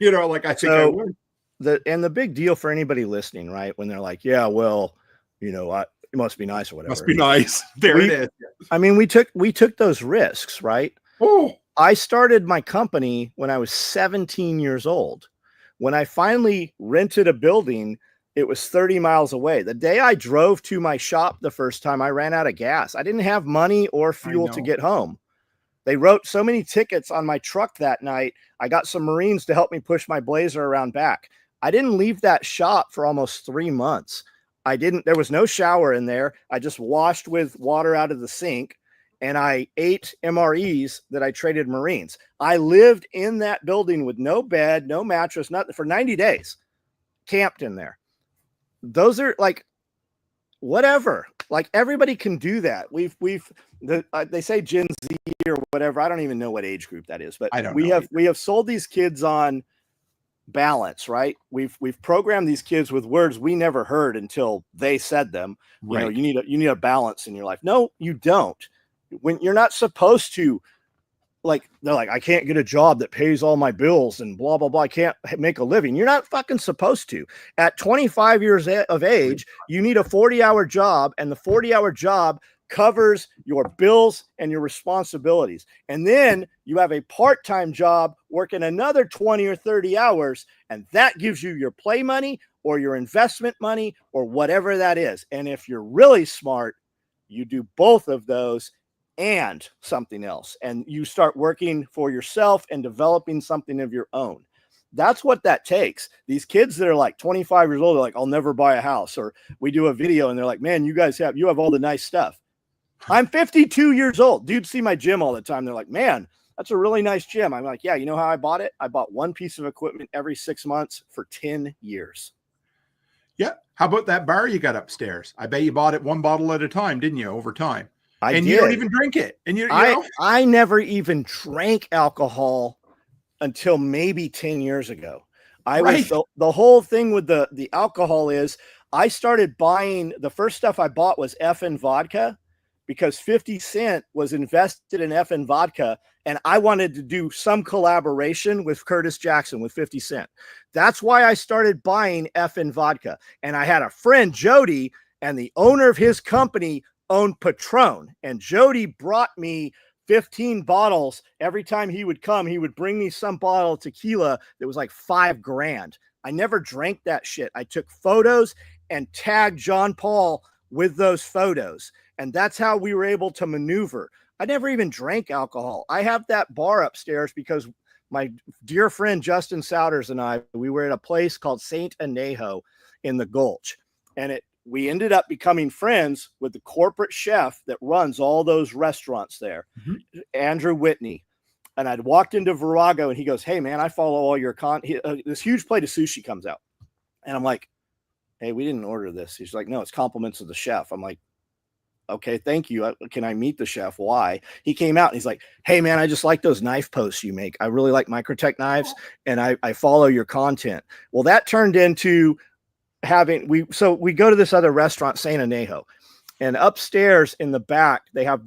You know, like I think I would. The big deal for anybody listening, right? When they're like, yeah, well, you know, it must be nice or whatever. Must be nice. There it is. I mean, we took those risks, right? Oh, I started my company when I was 17 years old. When I finally rented a building, it was 30 miles away. The day I drove to my shop the first time, I ran out of gas. I didn't have money or fuel to get home. They wrote so many tickets on my truck that night. I got some Marines to help me push my Blazer around back. I didn't leave that shop for almost 3 months. There was no shower in there. I just washed with water out of the sink. And I ate MREs that I traded Marines. I lived in that building with no bed, no mattress, nothing for 90 days, camped in there. Those are like, whatever, like everybody can do that. They say Gen Z or whatever. I don't even know what age group that is, but we have sold these kids on balance, right? We've programmed these kids with words we never heard until they said them. Right. You know, you need a balance in your life. No, you don't. When you're not supposed to like, they're like, I can't get a job that pays all my bills and blah, blah, blah. I can't make a living. You're not fucking supposed to. At 25 years of age, you need a 40-hour job, and the 40-hour job covers your bills and your responsibilities. And then you have a part-time job working another 20 or 30 hours, and that gives you your play money or your investment money or whatever that is. And if you're really smart, you do both of those and something else, and you start working for yourself and developing something of your own. That's what that takes. These kids that are like 25 years old are like, I'll never buy a house. Or we do a video and they're like, man, you have all the nice stuff. I'm 52 years old. Dudes see my gym all the time. They're like, man, that's a really nice gym. I'm like, yeah, you know how I bought it? I bought one piece of equipment every 6 months for 10 years. Yeah. How about that bar you got upstairs? I bet you bought it one bottle at a time, didn't you, over time? You don't even drink it. And I never even drank alcohol until maybe 10 years ago. The whole thing with the alcohol is I started buying, the first stuff I bought was effing vodka, because 50 Cent was invested in effing vodka, and I wanted to do some collaboration with Curtis Jackson, with 50 Cent. That's why I started buying effing vodka. And I had a friend, Jody, and the owner of his company owned Patron, and Jody brought me 15 bottles. Every time he would come, he would bring me some bottle of tequila that was like $5,000. I never drank that shit. I took photos and tagged John Paul with those photos, and that's how we were able to maneuver. I never even drank alcohol. I have that bar upstairs because my dear friend Justin Souders and I, we were at a place called Saint Anejo in the Gulch, and we ended up becoming friends with the corporate chef that runs all those restaurants there, Andrew Whitney. And I'd walked into Virago, and he goes, hey, man, I follow all your this huge plate of sushi comes out. And I'm like, hey, we didn't order this. He's like, no, it's compliments of the chef. I'm like, okay, thank you. Can I meet the chef? Why? He came out and he's like, hey, man, I just like those knife posts you make. I really like Microtech knives, and I follow your content. Well, that turned into we go to this other restaurant, Saint Anejo, and upstairs in the back, they have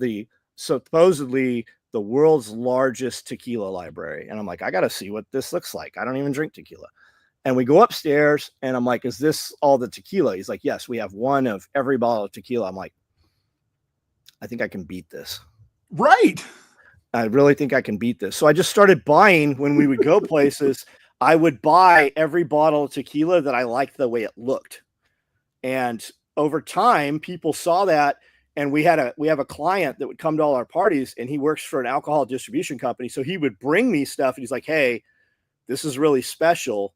supposedly the world's largest tequila library. And I'm like, I got to see what this looks like. I don't even drink tequila. And we go upstairs, and I'm like, is this all the tequila? He's like, yes, we have one of every bottle of tequila. I'm like, I think I can beat this. Right. I really think I can beat this. So I just started buying when we would go places. I would buy every bottle of tequila that I liked the way it looked. And over time, people saw that. And we have a client that would come to all our parties, and he works for an alcohol distribution company. So he would bring me stuff, and he's like, hey, this is really special.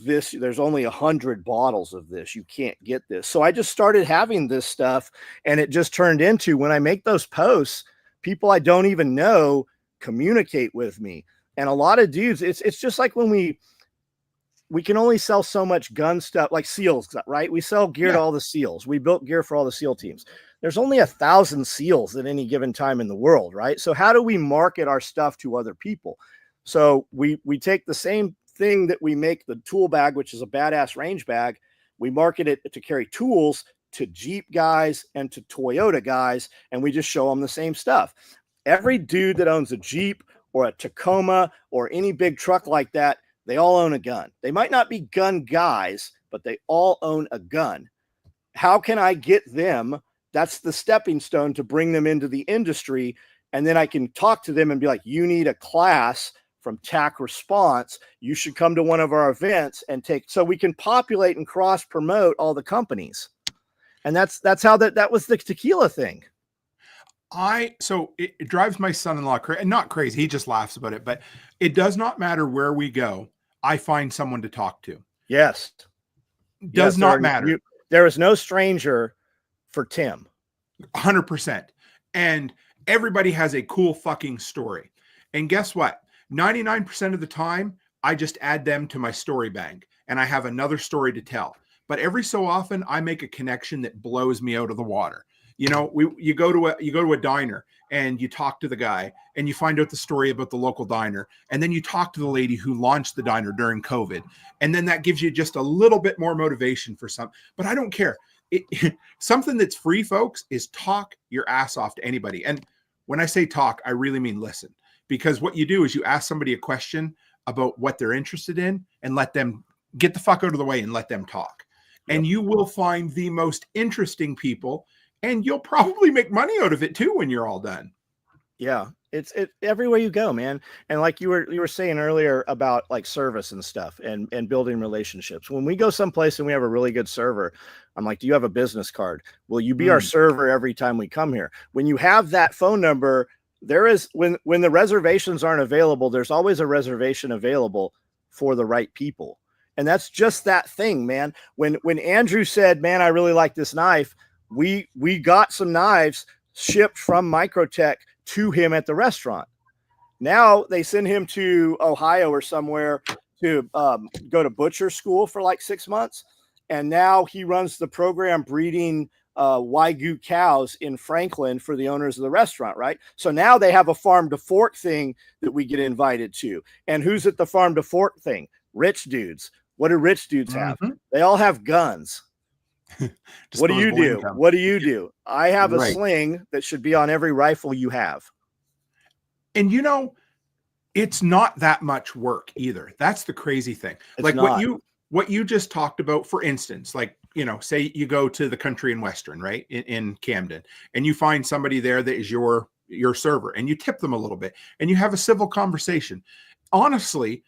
There's only 100 bottles of this. You can't get this. So I just started having this stuff, and it just turned into, when I make those posts, people I don't even know communicate with me. And a lot of dudes, it's just like when we can only sell so much gun stuff, like SEALs, right? We sell gear to all the SEALs. We built gear for all the SEAL teams. There's only 1,000 SEALs at any given time in the world, right? So how do we market our stuff to other people? So we take the same thing that we make the tool bag, which is a badass range bag. We market it to carry tools to Jeep guys and to Toyota guys, and we just show them the same stuff. Every dude that owns a Jeep or a Tacoma or any big truck like that, they all own a gun. They might not be gun guys, but they all own a gun. How can I get them? That's the stepping stone to bring them into the industry. And then I can talk to them and be like, you need a class from TAC Response. You should come to one of our events and so we can populate and cross promote all the companies. And that's how that was the tequila thing. So it drives my son-in-law crazy, not crazy. He just laughs about it, but it does not matter where we go. I find someone to talk to. Yes. Does not matter. There is no stranger for Tim. 100%. And everybody has a cool fucking story. And guess what? 99% of the time, I just add them to my story bank, and I have another story to tell. But every so often, I make a connection that blows me out of the water. You know, you go to a diner and you talk to the guy and you find out the story about the local diner, and then you talk to the lady who launched the diner during COVID, and then that gives you just a little bit more motivation for some. But I don't care. Something that's free, folks, is talk your ass off to anybody. And when I say talk, I really mean listen. because what you do is you ask somebody a question about what they're interested in and let them get the fuck out of the way and let them talk. Yep. And you will find the most interesting people, and you'll probably make money out of it too when you're all done. Yeah, it's everywhere you go, man. And like you were saying earlier about like service and stuff and building relationships. When we go someplace and we have a really good server, I'm like, do you have a business card? Will you be our server every time we come here? When you have that phone number, there is when the reservations aren't available, there's always a reservation available for the right people. And that's just that thing, man. When Andrew said, man, I really like this knife, we got some knives shipped from Microtech to him at the restaurant. Now they send him to Ohio or somewhere to go to butcher school for like 6 months. And now he runs the program breeding Wagyu cows in Franklin for the owners of the restaurant, right? So now they have a farm to fork thing that we get invited to. And who's at the farm to fork thing? Rich dudes. What do rich dudes have? They all have guns. What do you do? Income. What do you do? I have a sling that should be on every rifle you have. And it's not that much work either. That's the crazy thing. It's like not. what you just talked about, for instance, like, say you go to the Country and Western, right, in Camden, and you find somebody there that is your server, and you tip them a little bit, and you have a civil conversation. Honestly,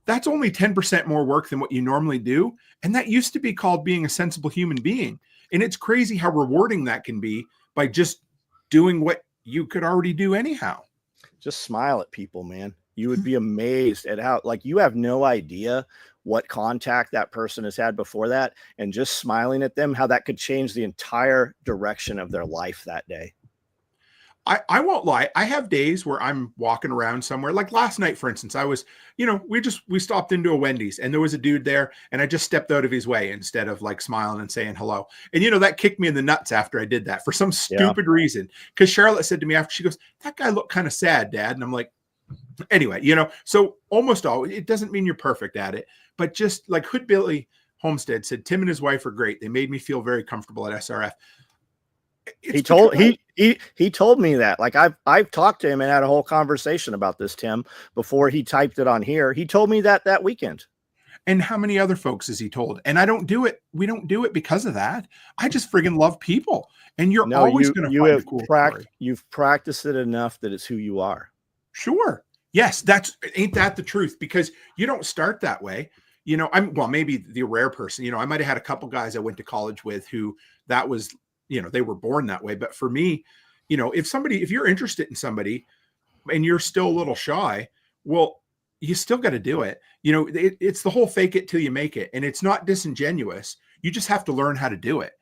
that's only 10% more work than what you normally do. And that used to be called being a sensible human being. And it's crazy how rewarding that can be by just doing what you could already do anyhow. Just smile at people, man. You would be amazed at how, like, you have no idea what contact that person has had before that. And just smiling at them, how that could change the entire direction of their life that day. I won't lie. I have days where I'm walking around somewhere. Like last night, for instance, I was, we stopped into a Wendy's and there was a dude there, and I just stepped out of his way instead of like smiling and saying hello. And that kicked me in the nuts after I did that for some stupid reason. Because Charlotte said to me after, she goes, "That guy looked kind of sad, Dad." And I'm like, anyway, so almost all, it doesn't mean you're perfect at it, but just like Hood Billy Homestead said, Tim and his wife are great. They made me feel very comfortable at SRF. He told me that. Like I've talked to him and had a whole conversation about this, Tim, before he typed it on here. He told me that weekend. And how many other folks has he told? And I don't do it. We don't do it because of that. I just friggin' love people. And you're always going to find a cool story. You've practiced it enough that it's who you are. Sure. Yes. Ain't that the truth? Because you don't start that way. Maybe the rare person, I might've had a couple guys I went to college with who that was, they were born that way. But for me, if you're interested in somebody and you're still a little shy, well, you still got to do it. It's the whole fake it till you make it. And it's not disingenuous. You just have to learn how to do it.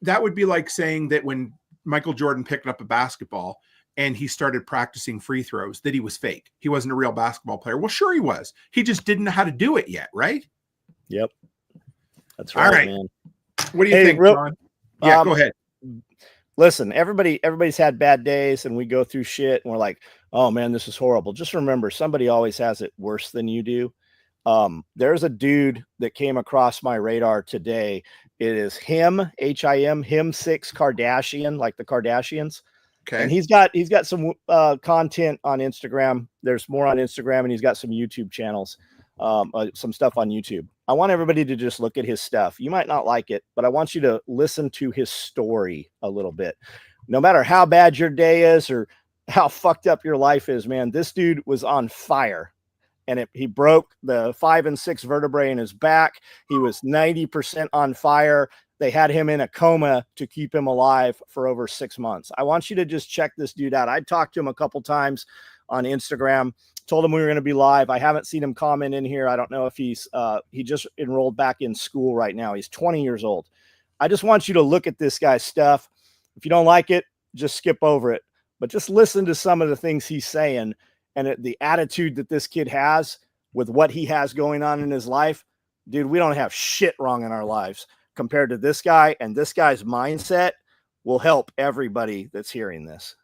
That would be like saying that when Michael Jordan picked up a basketball and he started practicing free throws, that he was fake. He wasn't a real basketball player. Well, sure he was. He just didn't know how to do it yet. Right. Yep. That's right. All right, man. What do you think, Ron? Yeah, go ahead. Listen, everybody's had bad days, and we go through shit and we're like, oh man, this is horrible. Just remember, somebody always has it worse than you do. There's a dude that came across my radar today. It is him, H-I-M, him6 Kardashian, like the Kardashians. Okay. And he's got some content on Instagram. There's more on Instagram, and he's got some YouTube channels, some stuff on YouTube. I want everybody to just look at his stuff. You might not like it, but I want you to listen to his story a little bit. No matter how bad your day is or how fucked up your life is, man, this dude was on fire. And he broke the 5 and 6 vertebrae in his back. He was 90% on fire. They had him in a coma to keep him alive for over 6 months. I want you to just check this dude out. I talked to him a couple times on Instagram. Told him we were going to be live. I haven't seen him comment in here. I don't know if he just enrolled back in school right now. He's 20 years old. I just want you to look at this guy's stuff. If you don't like it, just skip over it. But just listen to some of the things he's saying and the attitude that this kid has with what he has going on in his life. Dude, we don't have shit wrong in our lives compared to this guy, and this guy's mindset will help everybody that's hearing this.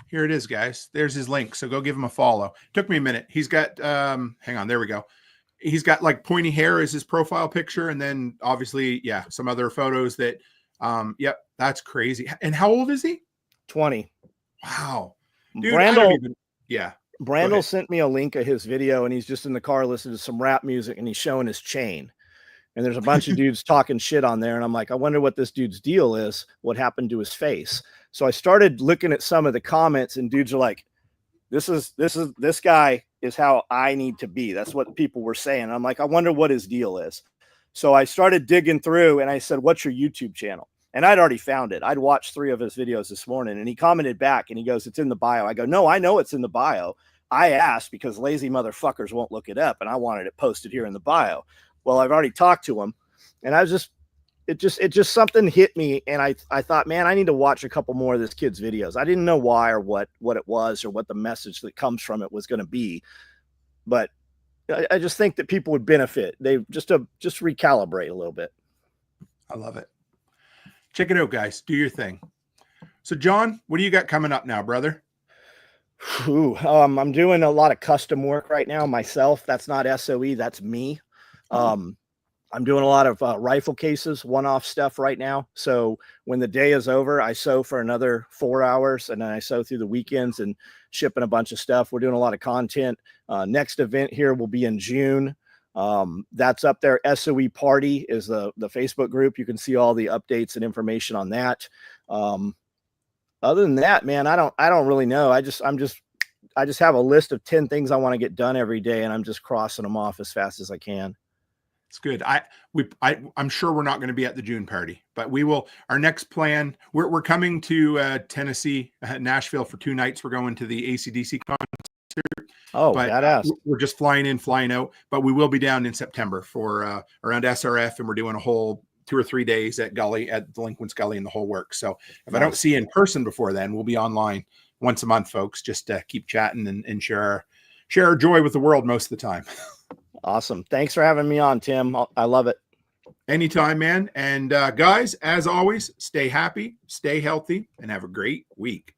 Here it is, guys. There's his link. So go give him a follow. Took me a minute. He's got, hang on, there we go. He's got like pointy hair as his profile picture. And then obviously, yeah, some other photos that, yep, that's crazy. And how old is he? 20. Wow. Dude, Brandel, Yeah. Brandel sent me a link of his video, and he's just in the car listening to some rap music, and he's showing his chain. And there's a bunch of dudes talking shit on there. And I'm like, I wonder what this dude's deal is, what happened to his face. So I started looking at some of the comments, and dudes are like, this guy is how I need to be. That's what people were saying. I'm like, I wonder what his deal is. So I started digging through, and I said, what's your YouTube channel? And I'd already found it. I'd watched 3 of his videos this morning, and he commented back, and he goes, it's in the bio. I go, no, I know it's in the bio. I asked because lazy motherfuckers won't look it up, and I wanted it posted here in the bio. Well, I've already talked to him, and it just something hit me, and I thought, man, I need to watch a couple more of this kid's videos. I didn't know why or what it was or what the message that comes from it was going to be, but I just think that people would benefit. They just recalibrate a little bit. I love it. Check it out, guys. Do your thing. So, John, what do you got coming up now, brother? I'm doing a lot of custom work right now myself. That's not SOE. That's me. I'm doing a lot of rifle cases, one-off stuff right now. So when the day is over, I sew for another 4 hours, and then I sew through the weekends and shipping a bunch of stuff. We're doing a lot of content. Next event here will be in June. That's up there. SOE Party is the Facebook group. You can see all the updates and information on that. Other than that, man, I don't really know. I just have a list of 10 things I want to get done every day, and I'm just crossing them off as fast as I can. It's good. I'm sure we're not going to be at the June party, but we will. Our next plan, we're coming to Tennessee, Nashville for 2 nights. We're going to the AC/DC concert. Oh, but badass. We're just flying in, flying out, but we will be down in September for around SRF, and we're doing a whole 2 or 3 days at Delinquents Gully and the whole work. So if I don't see you in person before then, we'll be online once a month, folks. Just keep chatting and share our joy with the world most of the time. Awesome. Thanks for having me on, Tim. I love it. Anytime, man. And guys, as always, stay happy, stay healthy, and have a great week.